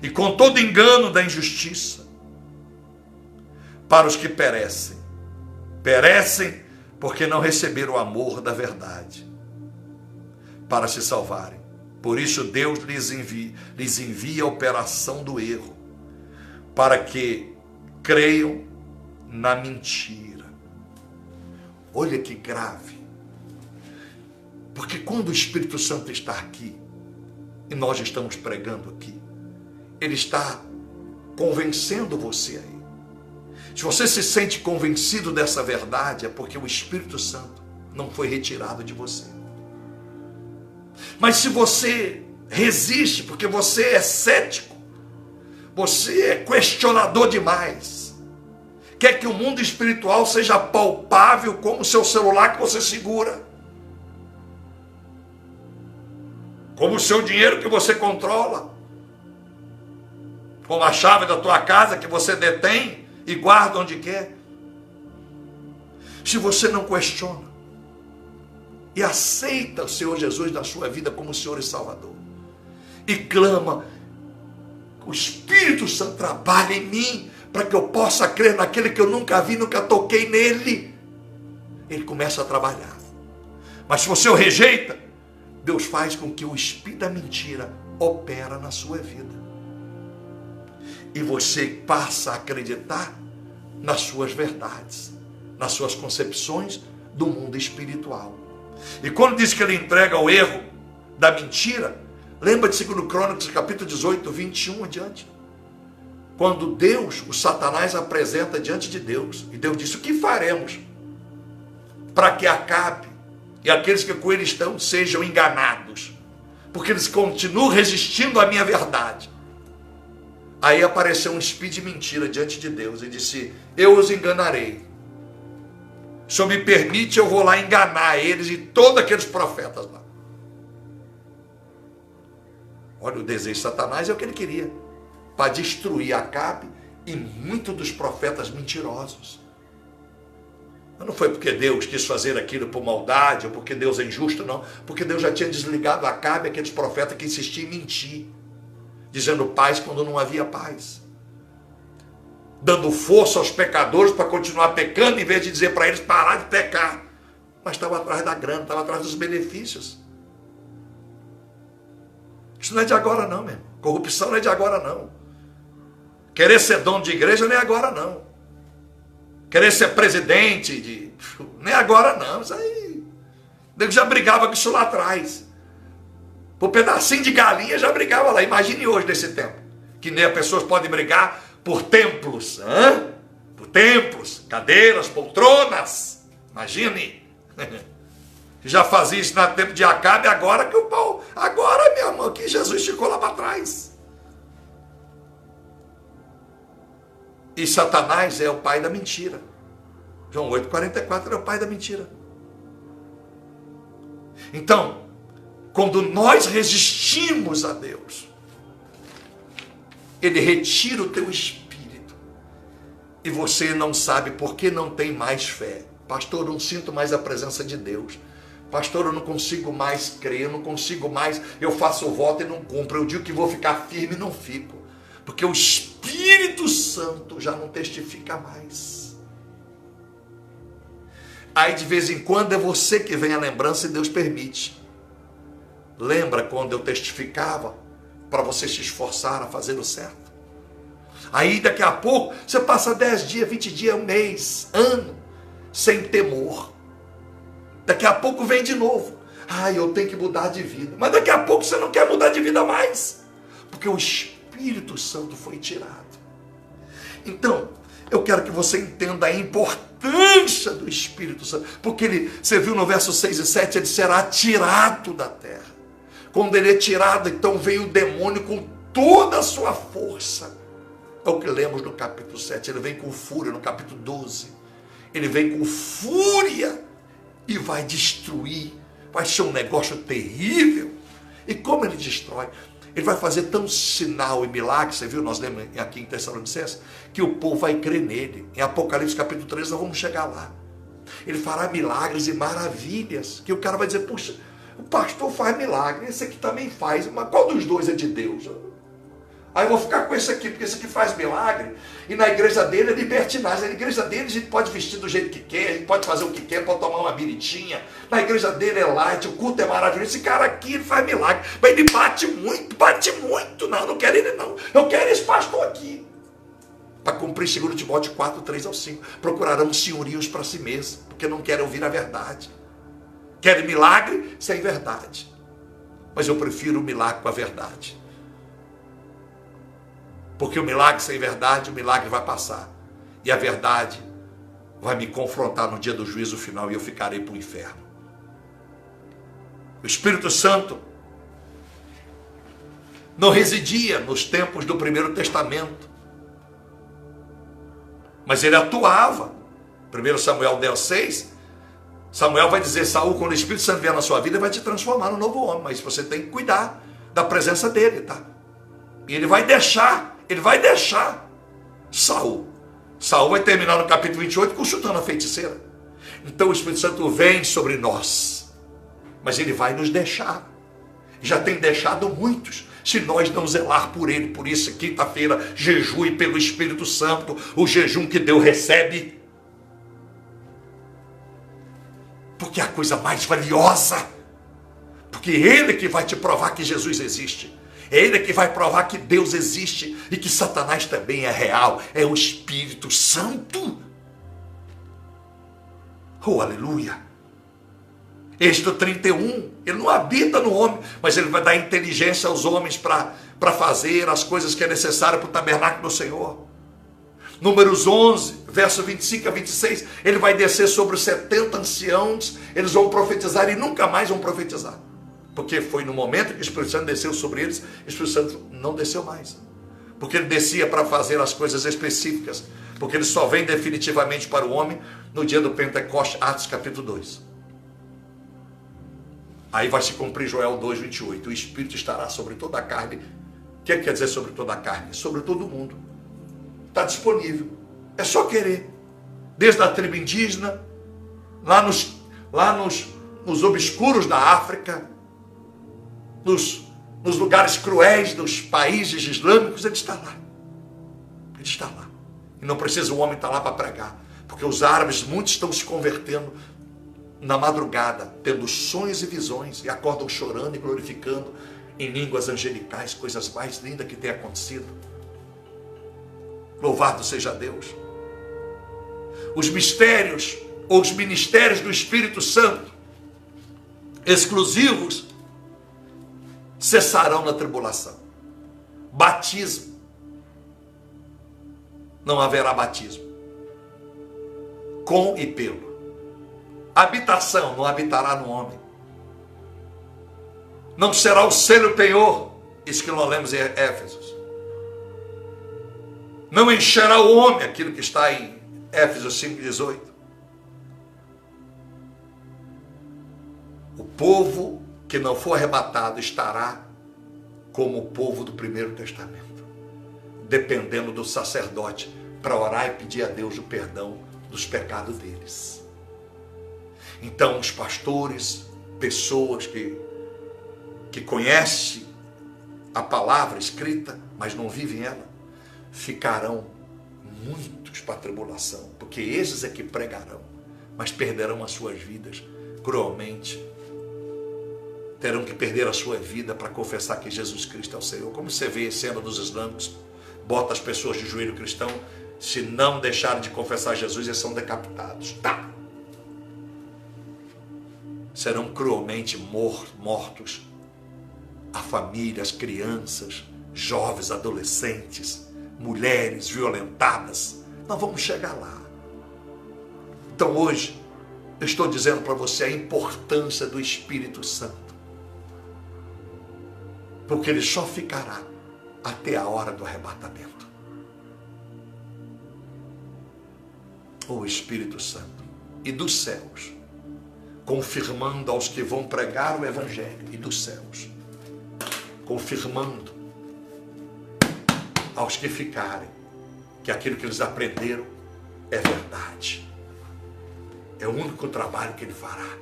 e com todo engano da injustiça, para os que perecem porque não receberam o amor da verdade para se salvarem. Por isso Deus lhes envia a operação do erro, para que creiam na mentira. Olha que grave. Porque quando o Espírito Santo está aqui, e nós estamos pregando aqui, ele está convencendo você aí. Se você se sente convencido dessa verdade, é porque o Espírito Santo não foi retirado de você. Mas se você resiste, porque você é cético, você é questionador demais, quer que o mundo espiritual seja palpável como o seu celular que você segura, como o seu dinheiro que você controla, como a chave da tua casa que você detém e guarda onde quer. Se você não questiona e aceita o Senhor Jesus na sua vida como Senhor e Salvador, e clama, o Espírito Santo trabalha em mim, para que eu possa crer naquele que eu nunca vi, nunca toquei nele, ele começa a trabalhar. Mas se você o rejeita, Deus faz com que o espírito da mentira opera na sua vida. E você passa a acreditar nas suas verdades, nas suas concepções do mundo espiritual. E quando diz que ele entrega o erro da mentira, lembra de 2 Crônicas, capítulo 18, 21 adiante. Quando Deus, o Satanás apresenta diante de Deus, e Deus disse, o que faremos para que Acabe e aqueles que com ele estão sejam enganados? Porque eles continuam resistindo à minha verdade. Aí apareceu um espírito de mentira diante de Deus e disse, eu os enganarei. Se o Senhor me permite, eu vou lá enganar eles e todos aqueles profetas lá. Olha, o desejo de Satanás é o que ele queria, para destruir Acabe e muitos dos profetas mentirosos. Mas não foi porque Deus quis fazer aquilo por maldade, ou porque Deus é injusto, não. Porque Deus já tinha desligado Acabe, aqueles profetas que insistiam em mentir, dizendo paz quando não havia paz, dando força aos pecadores para continuar pecando, em vez de dizer para eles parar de pecar. mas estava atrás da grana, estava atrás dos benefícios. Isso não é de agora não, meu irmão. Corrupção não é de agora não. Querer ser dono de igreja não é agora não. Querer ser presidente, não é agora não. Isso aí, eu já brigava com isso lá atrás. Por pedacinho de galinha já brigava lá. Imagine hoje nesse tempo. Que nem as pessoas podem brigar por templos. Por templos, cadeiras, poltronas. Imagine. Já fazia isso no tempo de Acabe, agora que o pau. Agora, meu irmão, que Jesus ficou lá para trás. E Satanás é o pai da mentira. João 8,44 é o pai da mentira. Então, quando nós resistimos a Deus, Ele retira o teu espírito. E você não sabe por que não tem mais fé. Pastor, eu não sinto mais a presença de Deus. Pastor, eu não consigo mais crer, eu não consigo mais. Eu faço o voto e não cumpro. Eu digo que vou ficar firme e não fico. Porque o Espírito Santo já não testifica mais. Aí de vez em quando é você que vem a lembrança e Deus permite. Lembra quando eu testificava para você se esforçar a fazer o certo? Aí daqui a pouco você passa 10 dias, 20 dias, um mês, ano, sem temor. Daqui a pouco vem de novo. Eu tenho que mudar de vida. Mas daqui a pouco você não quer mudar de vida mais. Porque o Espírito Santo foi tirado. Então, eu quero que você entenda a importância do Espírito Santo. Porque você viu no verso 6 e 7, ele será tirado da terra. Quando ele é tirado, então vem o demônio com toda a sua força. É o que lemos no capítulo 7. Ele vem com fúria no capítulo 12. Ele vem com fúria e vai destruir. Vai ser um negócio terrível. E como ele destrói? Ele vai fazer tão sinal e milagre, você viu, nós lemos aqui em Tessalonicenses, que o povo vai crer nele. Em Apocalipse capítulo 13, nós vamos chegar lá. Ele fará milagres e maravilhas, que o cara vai dizer, puxa, o pastor faz milagre, esse aqui também faz, mas qual dos dois é de Deus? Aí eu vou ficar com esse aqui, porque esse aqui faz milagre, e na igreja dele é libertinagem. Na igreja dele a gente pode vestir do jeito que quer, a gente pode fazer o que quer, pode tomar uma biritinha. Na igreja dele é light, o culto é maravilhoso. Esse cara aqui ele faz milagre, mas ele bate muito. Não, não quero ele não. Eu quero esse pastor aqui. Para cumprir 2 Timóteo 4, 3 ao 5. Procurarão senhorios para si mesmos, porque não querem ouvir a verdade. Querem milagre sem verdade. Mas eu prefiro o milagre com a verdade. Porque o milagre sem verdade, o milagre vai passar. E a verdade vai me confrontar no dia do juízo final e eu ficarei para o inferno. O Espírito Santo não residia nos tempos do Primeiro Testamento. Mas ele atuava. 1 Samuel 10:6, Samuel vai dizer, Saul, quando o Espírito Santo vier na sua vida, ele vai te transformar num novo homem. Mas você tem que cuidar da presença dele, tá? E ele vai deixar Saul. Saul vai terminar no capítulo 28 consultando a feiticeira. Então o Espírito Santo vem sobre nós, mas ele vai nos deixar. Já tem deixado muitos, se nós não zelar por ele. Por isso, quinta-feira, jejue pelo Espírito Santo, o jejum que Deus recebe. Porque é a coisa mais valiosa. Porque ele que vai te provar que Jesus existe. É ele que vai provar que Deus existe e que Satanás também é real. É o Espírito Santo. Oh, aleluia. Êxodo 31, ele não habita no homem, mas ele vai dar inteligência aos homens para fazer as coisas que é necessário para o tabernáculo do Senhor. Números 11, verso 25 a 26, ele vai descer sobre os 70 anciãos, eles vão profetizar e nunca mais vão profetizar. Porque foi no momento que o Espírito Santo desceu sobre eles, o Espírito Santo não desceu mais. Porque ele descia para fazer as coisas específicas. Porque ele só vem definitivamente para o homem no dia do Pentecoste, Atos capítulo 2. Aí vai se cumprir Joel 2:28. O Espírito estará sobre toda a carne. O que quer dizer sobre toda a carne? Sobre todo mundo. Está disponível. É só querer. Desde a tribo indígena, lá nos obscuros da África, nos lugares cruéis dos países islâmicos, ele está lá. Ele está lá. E não precisa o homem estar lá para pregar. Porque os árabes, muitos estão se convertendo na madrugada, tendo sonhos e visões, e acordam chorando e glorificando em línguas angelicais, coisas mais lindas que tem acontecido. Louvado seja Deus. Os mistérios, ou os ministérios do Espírito Santo, exclusivos, cessarão na tribulação. Batismo. Não haverá batismo. Com e pelo. Habitação não habitará no homem. Não será o selo penhor, isso que nós lemos em Éfesos. Não encherá o homem, aquilo que está em Éfesos 5,18. O povo que não for arrebatado estará como o povo do primeiro testamento, dependendo do sacerdote para orar e pedir a Deus o perdão dos pecados deles. Então os pastores, pessoas que conhecem a palavra escrita, mas não vivem ela, ficarão muitos para a tribulação, porque esses é que pregarão, mas perderão as suas vidas cruelmente. Terão que perder a sua vida para confessar que Jesus Cristo é o Senhor. Como você vê cena dos islâmicos, bota as pessoas de joelho cristão, se não deixarem de confessar Jesus, eles são decapitados. Tá. Serão cruelmente mortos a famílias, crianças, jovens, adolescentes, mulheres violentadas. Nós vamos chegar lá. Então hoje, eu estou dizendo para você a importância do Espírito Santo. Porque ele só ficará até a hora do arrebatamento. O Espírito Santo e dos céus, confirmando aos que vão pregar o Evangelho, e dos céus, confirmando aos que ficarem que aquilo que eles aprenderam é verdade. É o único trabalho que ele fará.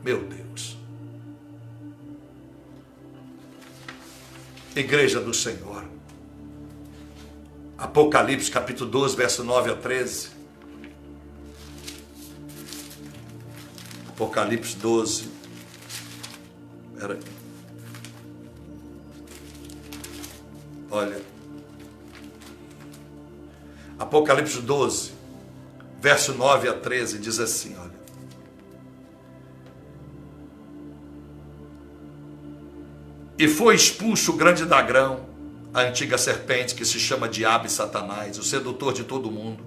Meu Deus. Igreja do Senhor. Apocalipse capítulo 12, verso 9 a 13. Apocalipse 12. Espera aí. Olha. Apocalipse 12, verso 9 a 13, diz assim, olha. E foi expulso o grande dragão, a antiga serpente que se chama Diabo e Satanás, o sedutor de todo mundo.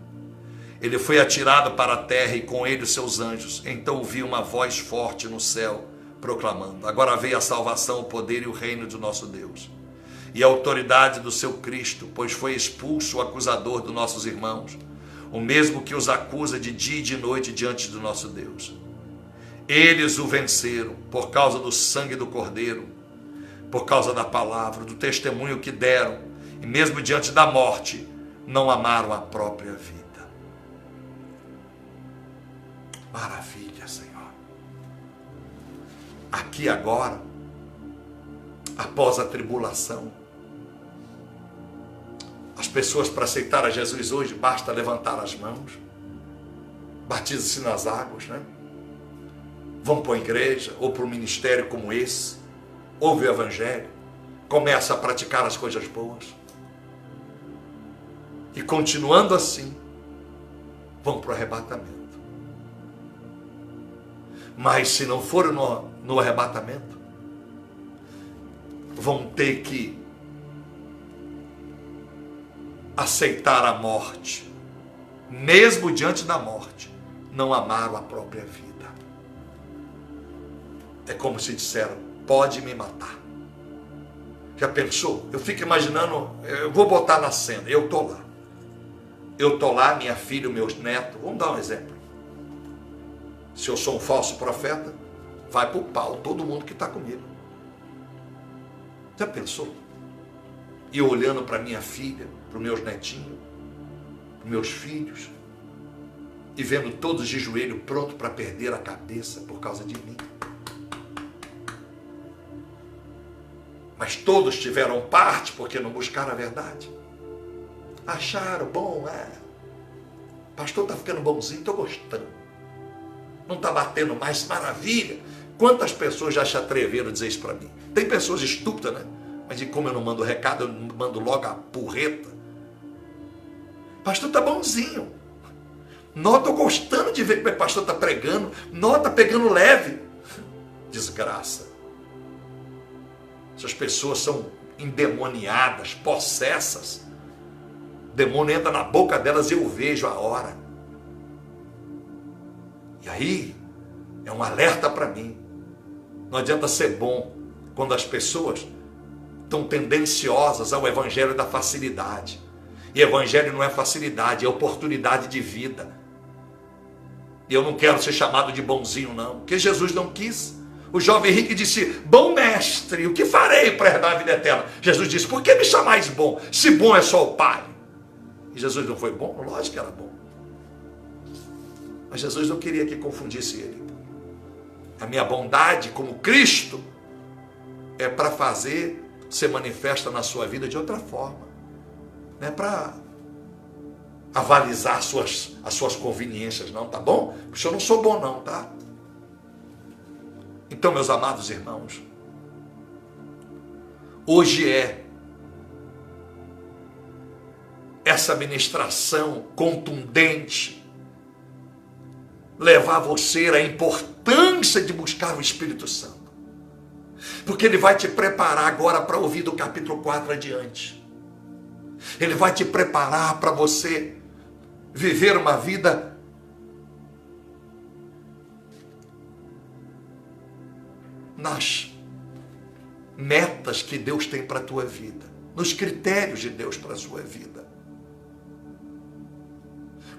Ele foi atirado para a terra e com ele os seus anjos. Então ouvi uma voz forte no céu, proclamando: agora veio a salvação, o poder e o reino de nosso Deus, e a autoridade do seu Cristo, pois foi expulso o acusador dos nossos irmãos, o mesmo que os acusa de dia e de noite diante do nosso Deus. Eles o venceram por causa do sangue do Cordeiro, por causa da palavra, do testemunho que deram, e mesmo diante da morte, não amaram a própria vida. Maravilha, Senhor. Aqui agora, após a tribulação, as pessoas para aceitar a Jesus hoje, basta levantar as mãos, batiza-se nas águas, né? Vão para a igreja, ou para um ministério como esse, ouve o Evangelho, começa a praticar as coisas boas, e continuando assim, vão para o arrebatamento. Mas se não forem no arrebatamento, vão ter que aceitar a morte, mesmo diante da morte, não amaram a própria vida. É como se disseram: pode me matar. Já pensou? Eu fico imaginando, eu vou botar na cena, eu estou lá. Eu estou lá, minha filha, meus netos, vamos dar um exemplo. Se eu sou um falso profeta, vai para o pau todo mundo que está comigo. Já pensou? E eu olhando para minha filha, para os meus netinhos, para os meus filhos, e vendo todos de joelho pronto para perder a cabeça por causa de mim. Mas todos tiveram parte porque não buscaram a verdade. Acharam bom, Pastor, está ficando bonzinho, estou gostando. Não está batendo mais, maravilha. Quantas pessoas já se atreveram a dizer isso para mim? Tem pessoas estúpidas, né? Mas e como eu não mando recado, eu mando logo a porreta. Pastor, está bonzinho. Não, estou gostando de ver como o pastor está pregando. Não, está pegando leve. Desgraça. Essas pessoas são endemoniadas, possessas. O demônio entra na boca delas e eu vejo a hora. E aí, é um alerta para mim. Não adianta ser bom quando as pessoas estão tendenciosas ao evangelho da facilidade. E evangelho não é facilidade, é oportunidade de vida. E eu não quero ser chamado de bonzinho, não, porque Jesus não quis. O jovem rico disse: bom mestre, o que farei para herdar a vida eterna? Jesus disse: por que me chamais bom, se bom é só o Pai? E Jesus não foi bom? Lógico que era bom. Mas Jesus não queria que confundisse ele. A minha bondade como Cristo é para fazer ser manifesta na sua vida de outra forma. Não é para avalizar as suas conveniências, não, tá bom? Porque eu não sou bom não, tá? Então, meus amados irmãos, hoje é essa ministração contundente levar você à importância de buscar o Espírito Santo. Porque ele vai te preparar agora para ouvir do capítulo 4 adiante. Ele vai te preparar para você viver uma vida nas metas que Deus tem para a tua vida, nos critérios de Deus para a sua vida.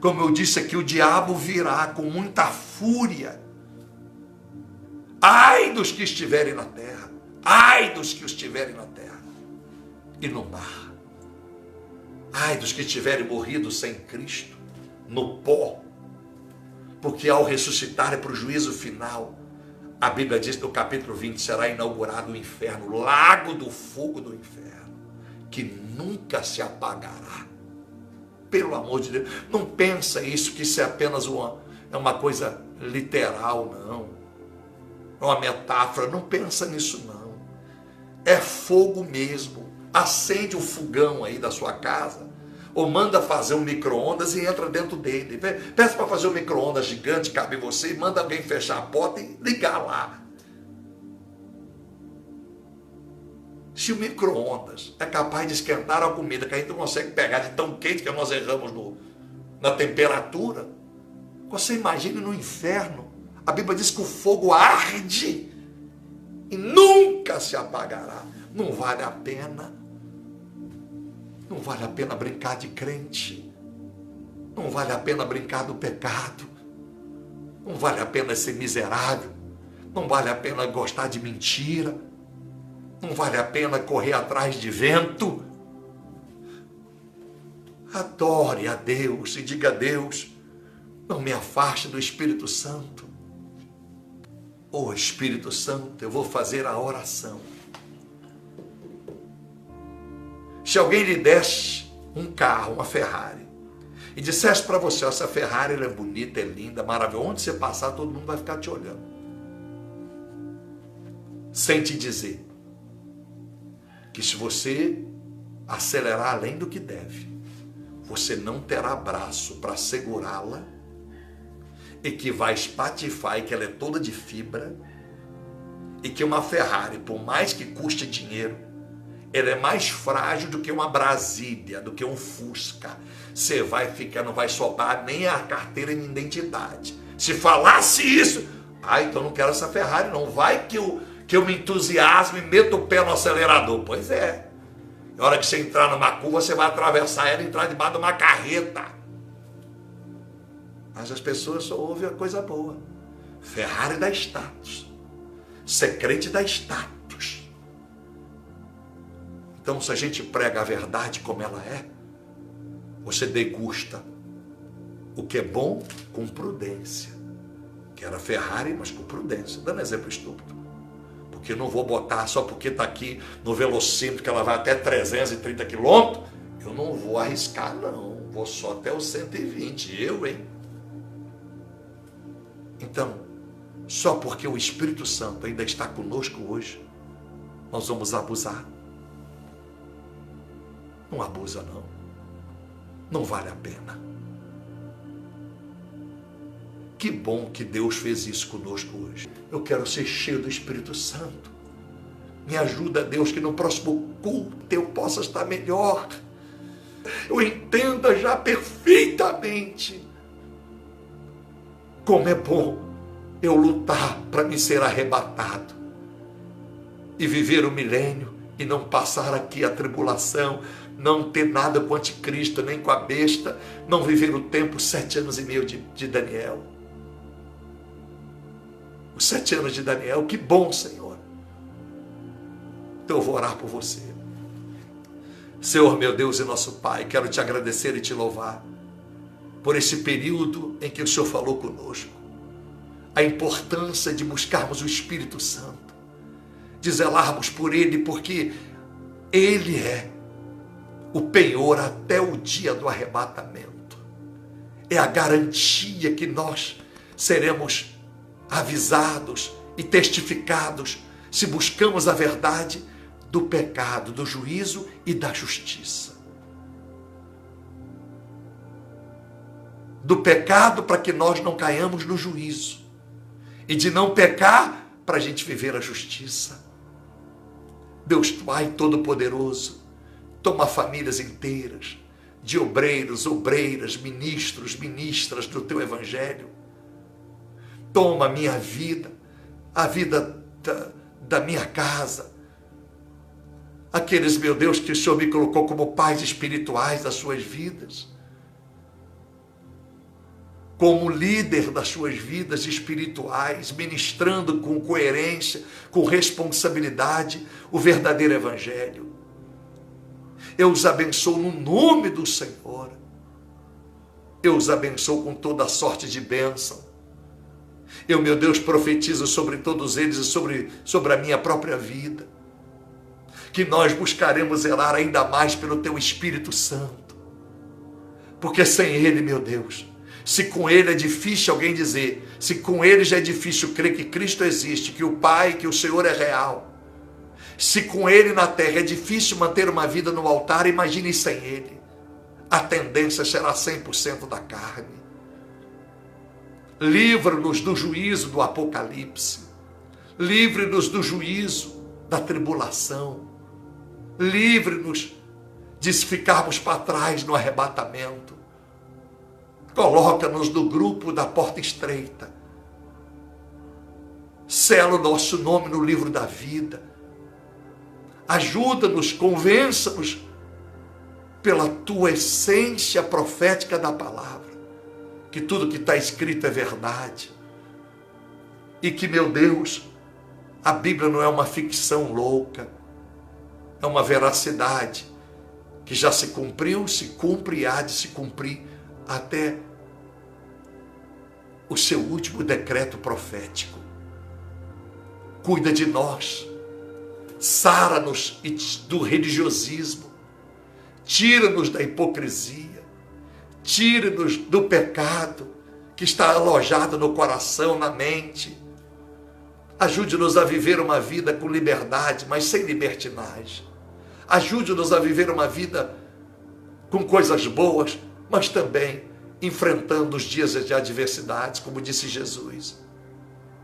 Como eu disse aqui, o diabo virá com muita fúria. Ai dos que estiverem na terra, ai dos que estiverem na terra e no mar. Ai dos que tiverem morrido sem Cristo, no pó, porque ao ressuscitar é para o juízo final. A Bíblia diz no capítulo 20, será inaugurado o inferno, o lago do fogo do inferno, que nunca se apagará. Pelo amor de Deus, não pensa isso, que isso é apenas uma coisa literal, não. É uma metáfora, não pensa nisso não. É fogo mesmo. Acende o fogão aí da sua casa, ou manda fazer um micro-ondas e entra dentro dele. Peça para fazer um micro-ondas gigante, cabe em você, e manda alguém fechar a porta e ligar lá. Se o micro-ondas é capaz de esquentar a comida, que a gente não consegue pegar de tão quente que nós erramos na temperatura, você imagine no inferno. A Bíblia diz que o fogo arde e nunca se apagará. Não vale a pena. Não vale a pena brincar de crente. Não vale a pena brincar do pecado. Não vale a pena ser miserável. Não vale a pena gostar de mentira. Não vale a pena correr atrás de vento. Adore a Deus e diga a Deus: não me afaste do Espírito Santo. Ô Espírito Santo, eu vou fazer a oração. Se alguém lhe desse um carro, uma Ferrari, e dissesse para você: essa Ferrari ela é bonita, é linda, maravilhosa, onde você passar todo mundo vai ficar te olhando, sem te dizer que se você acelerar além do que deve, você não terá braço para segurá-la, e que vai espatifar, e que ela é toda de fibra, e que uma Ferrari, por mais que custe dinheiro, ela é mais frágil do que uma Brasília, do que um Fusca. Você vai ficar, não vai sobrar nem a carteira de identidade. Se falasse isso, então não quero essa Ferrari não. Vai que eu me entusiasmo e meto o pé no acelerador. Pois é. Na hora que você entrar numa curva, você vai atravessar ela e entrar debaixo de uma carreta. Mas as pessoas só ouvem a coisa boa. Ferrari dá status. Ser crente dá status. Então, se a gente prega a verdade como ela é, você degusta o que é bom com prudência. Que era Ferrari, mas com prudência. Dando exemplo estúpido. Porque não vou botar só porque está aqui no velocímetro, que ela vai até 330 quilômetros, eu não vou arriscar, não. vou só até os 120, hein? Então, só porque o Espírito Santo ainda está conosco hoje, nós vamos abusar? Não abusa não. Não vale a pena. Que bom que Deus fez isso conosco hoje. Eu quero ser cheio do Espírito Santo. Me ajuda, Deus, que no próximo culto eu possa estar melhor. Eu entenda já perfeitamente como é bom eu lutar para me ser arrebatado e viver o milênio e não passar aqui a tribulação, não ter nada com o anticristo, nem com a besta, não viver o tempo 7 anos e meio de Daniel. Os 7 anos de Daniel, que bom, Senhor. Então eu vou orar por você. Senhor, meu Deus e nosso Pai, quero te agradecer e te louvar por esse período em que o Senhor falou conosco. A importância de buscarmos o Espírito Santo, de zelarmos por Ele, porque Ele é o penhor até o dia do arrebatamento. É a garantia que nós seremos avisados e testificados se buscamos a verdade do pecado, do juízo e da justiça. Do pecado para que nós não caiamos no juízo. E de não pecar para a gente viver a justiça. Deus Pai Todo-Poderoso, toma famílias inteiras, de obreiros, obreiras, ministros, ministras do Teu Evangelho. Toma a minha vida, a vida da minha casa. Aqueles, meu Deus, que o Senhor me colocou como pais espirituais das suas vidas. Como líder das suas vidas espirituais, ministrando com coerência, com responsabilidade, o verdadeiro Evangelho. Eu os abençoo no nome do Senhor. Eu os abençoo com toda a sorte de bênção. Eu, meu Deus, profetizo sobre todos eles e sobre a minha própria vida. Que nós buscaremos zelar ainda mais pelo Teu Espírito Santo. Porque sem Ele, meu Deus, se com Ele é difícil alguém dizer, se com Ele já é difícil crer que Cristo existe, que o Pai, que o Senhor é real, se com Ele na terra é difícil manter uma vida no altar, imagine sem Ele. A tendência será 100% da carne. Livra-nos do juízo do Apocalipse. Livre-nos do juízo da tribulação. Livre-nos de ficarmos para trás no arrebatamento. Coloca-nos no grupo da porta estreita. Sela o nosso nome no livro da vida. Ajuda-nos, convença-nos pela Tua essência profética da palavra. Que tudo que está escrito é verdade. E que, meu Deus, a Bíblia não é uma ficção louca. É uma veracidade que já se cumpriu, se cumpre e há de se cumprir até o seu último decreto profético. Cuida de nós, sara-nos do religiosismo, tira-nos da hipocrisia, tira-nos do pecado que está alojado no coração, na mente. Ajude-nos a viver uma vida com liberdade, mas sem libertinagem. Ajude-nos a viver uma vida com coisas boas, mas também enfrentando os dias de adversidades, como disse Jesus.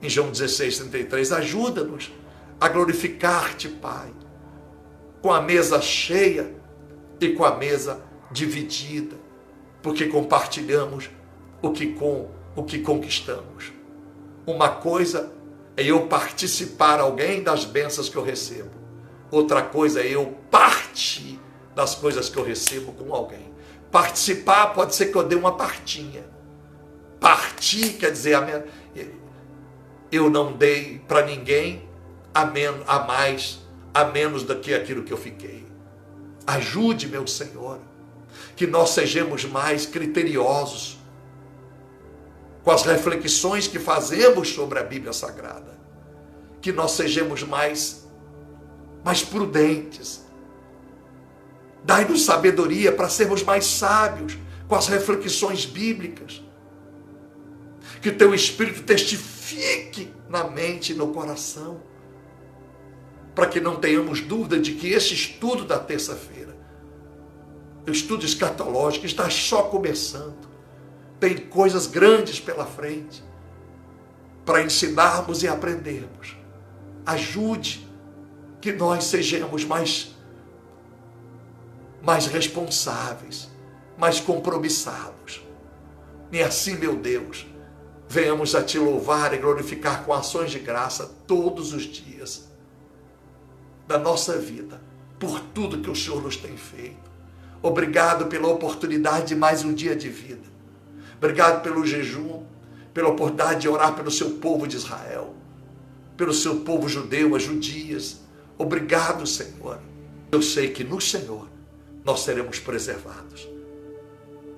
Em João 16:33, ajuda-nos a glorificar-te, Pai, com a mesa cheia e com a mesa dividida, porque compartilhamos o que conquistamos. Uma coisa é eu participar alguém das bênçãos que eu recebo. Outra coisa é eu partir das coisas que eu recebo com alguém. Participar pode ser que eu dê uma partinha. Partir quer dizer, eu não dei para ninguém a mais, a menos do que aquilo que eu fiquei. Ajude, meu Senhor, que nós sejamos mais criteriosos com as reflexões que fazemos sobre a Bíblia Sagrada. Que nós sejamos mais prudentes. Dai-nos sabedoria para sermos mais sábios com as reflexões bíblicas. Que teu Espírito testifique na mente e no coração, para que não tenhamos dúvida de que esse estudo da terça-feira, o estudo escatológico, está só começando. Tem coisas grandes pela frente para ensinarmos e aprendermos. Ajude que nós sejamos mais responsáveis, mais compromissados. E assim, meu Deus, venhamos a te louvar e glorificar com ações de graça todos os dias da nossa vida, por tudo que o Senhor nos tem feito. Obrigado pela oportunidade de mais um dia de vida. Obrigado pelo jejum, pela oportunidade de orar pelo seu povo de Israel, pelo seu povo judeu, as judias. Obrigado, Senhor. Eu sei que no Senhor nós seremos preservados.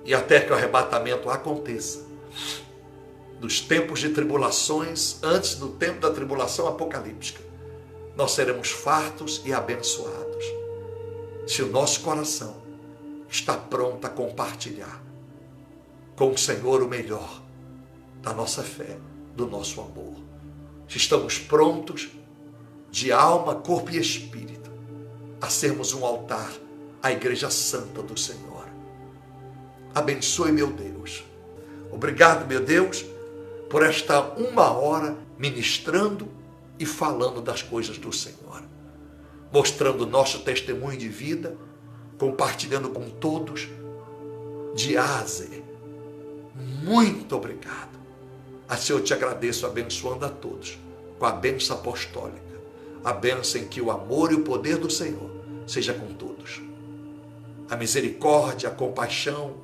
E até que o arrebatamento aconteça, nos tempos de tribulações, antes do tempo da tribulação apocalíptica, nós seremos fartos e abençoados, se o nosso coração está pronto a compartilhar com o Senhor o melhor da nossa fé, do nosso amor. Se estamos prontos, de alma, corpo e espírito, a sermos um altar à Igreja Santa do Senhor. Abençoe, meu Deus. Obrigado, meu Deus, por esta 1 hora ministrando e falando das coisas do Senhor, mostrando nosso testemunho de vida, compartilhando com todos, de A a Z. Muito obrigado. Assim eu te agradeço, abençoando a todos, com a bênção apostólica, a bênção em que o amor e o poder do Senhor seja com todos. A misericórdia, a compaixão,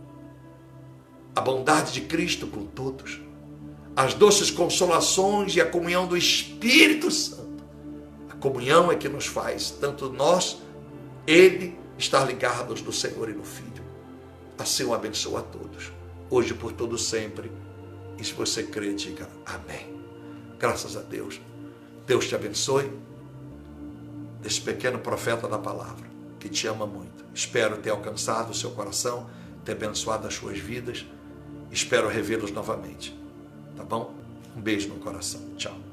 a bondade de Cristo com todos, as doces consolações e a comunhão do Espírito Santo. A comunhão é que nos faz, tanto nós, Ele, estar ligados no Senhor e no Filho. Assim eu abençoo a todos, hoje por todo sempre. E se você crê, diga amém. Graças a Deus. Deus te abençoe. Desse pequeno profeta da palavra, que te ama muito. Espero ter alcançado o seu coração, ter abençoado as suas vidas. Espero revê-los novamente. Tá bom? Um beijo no coração. Tchau.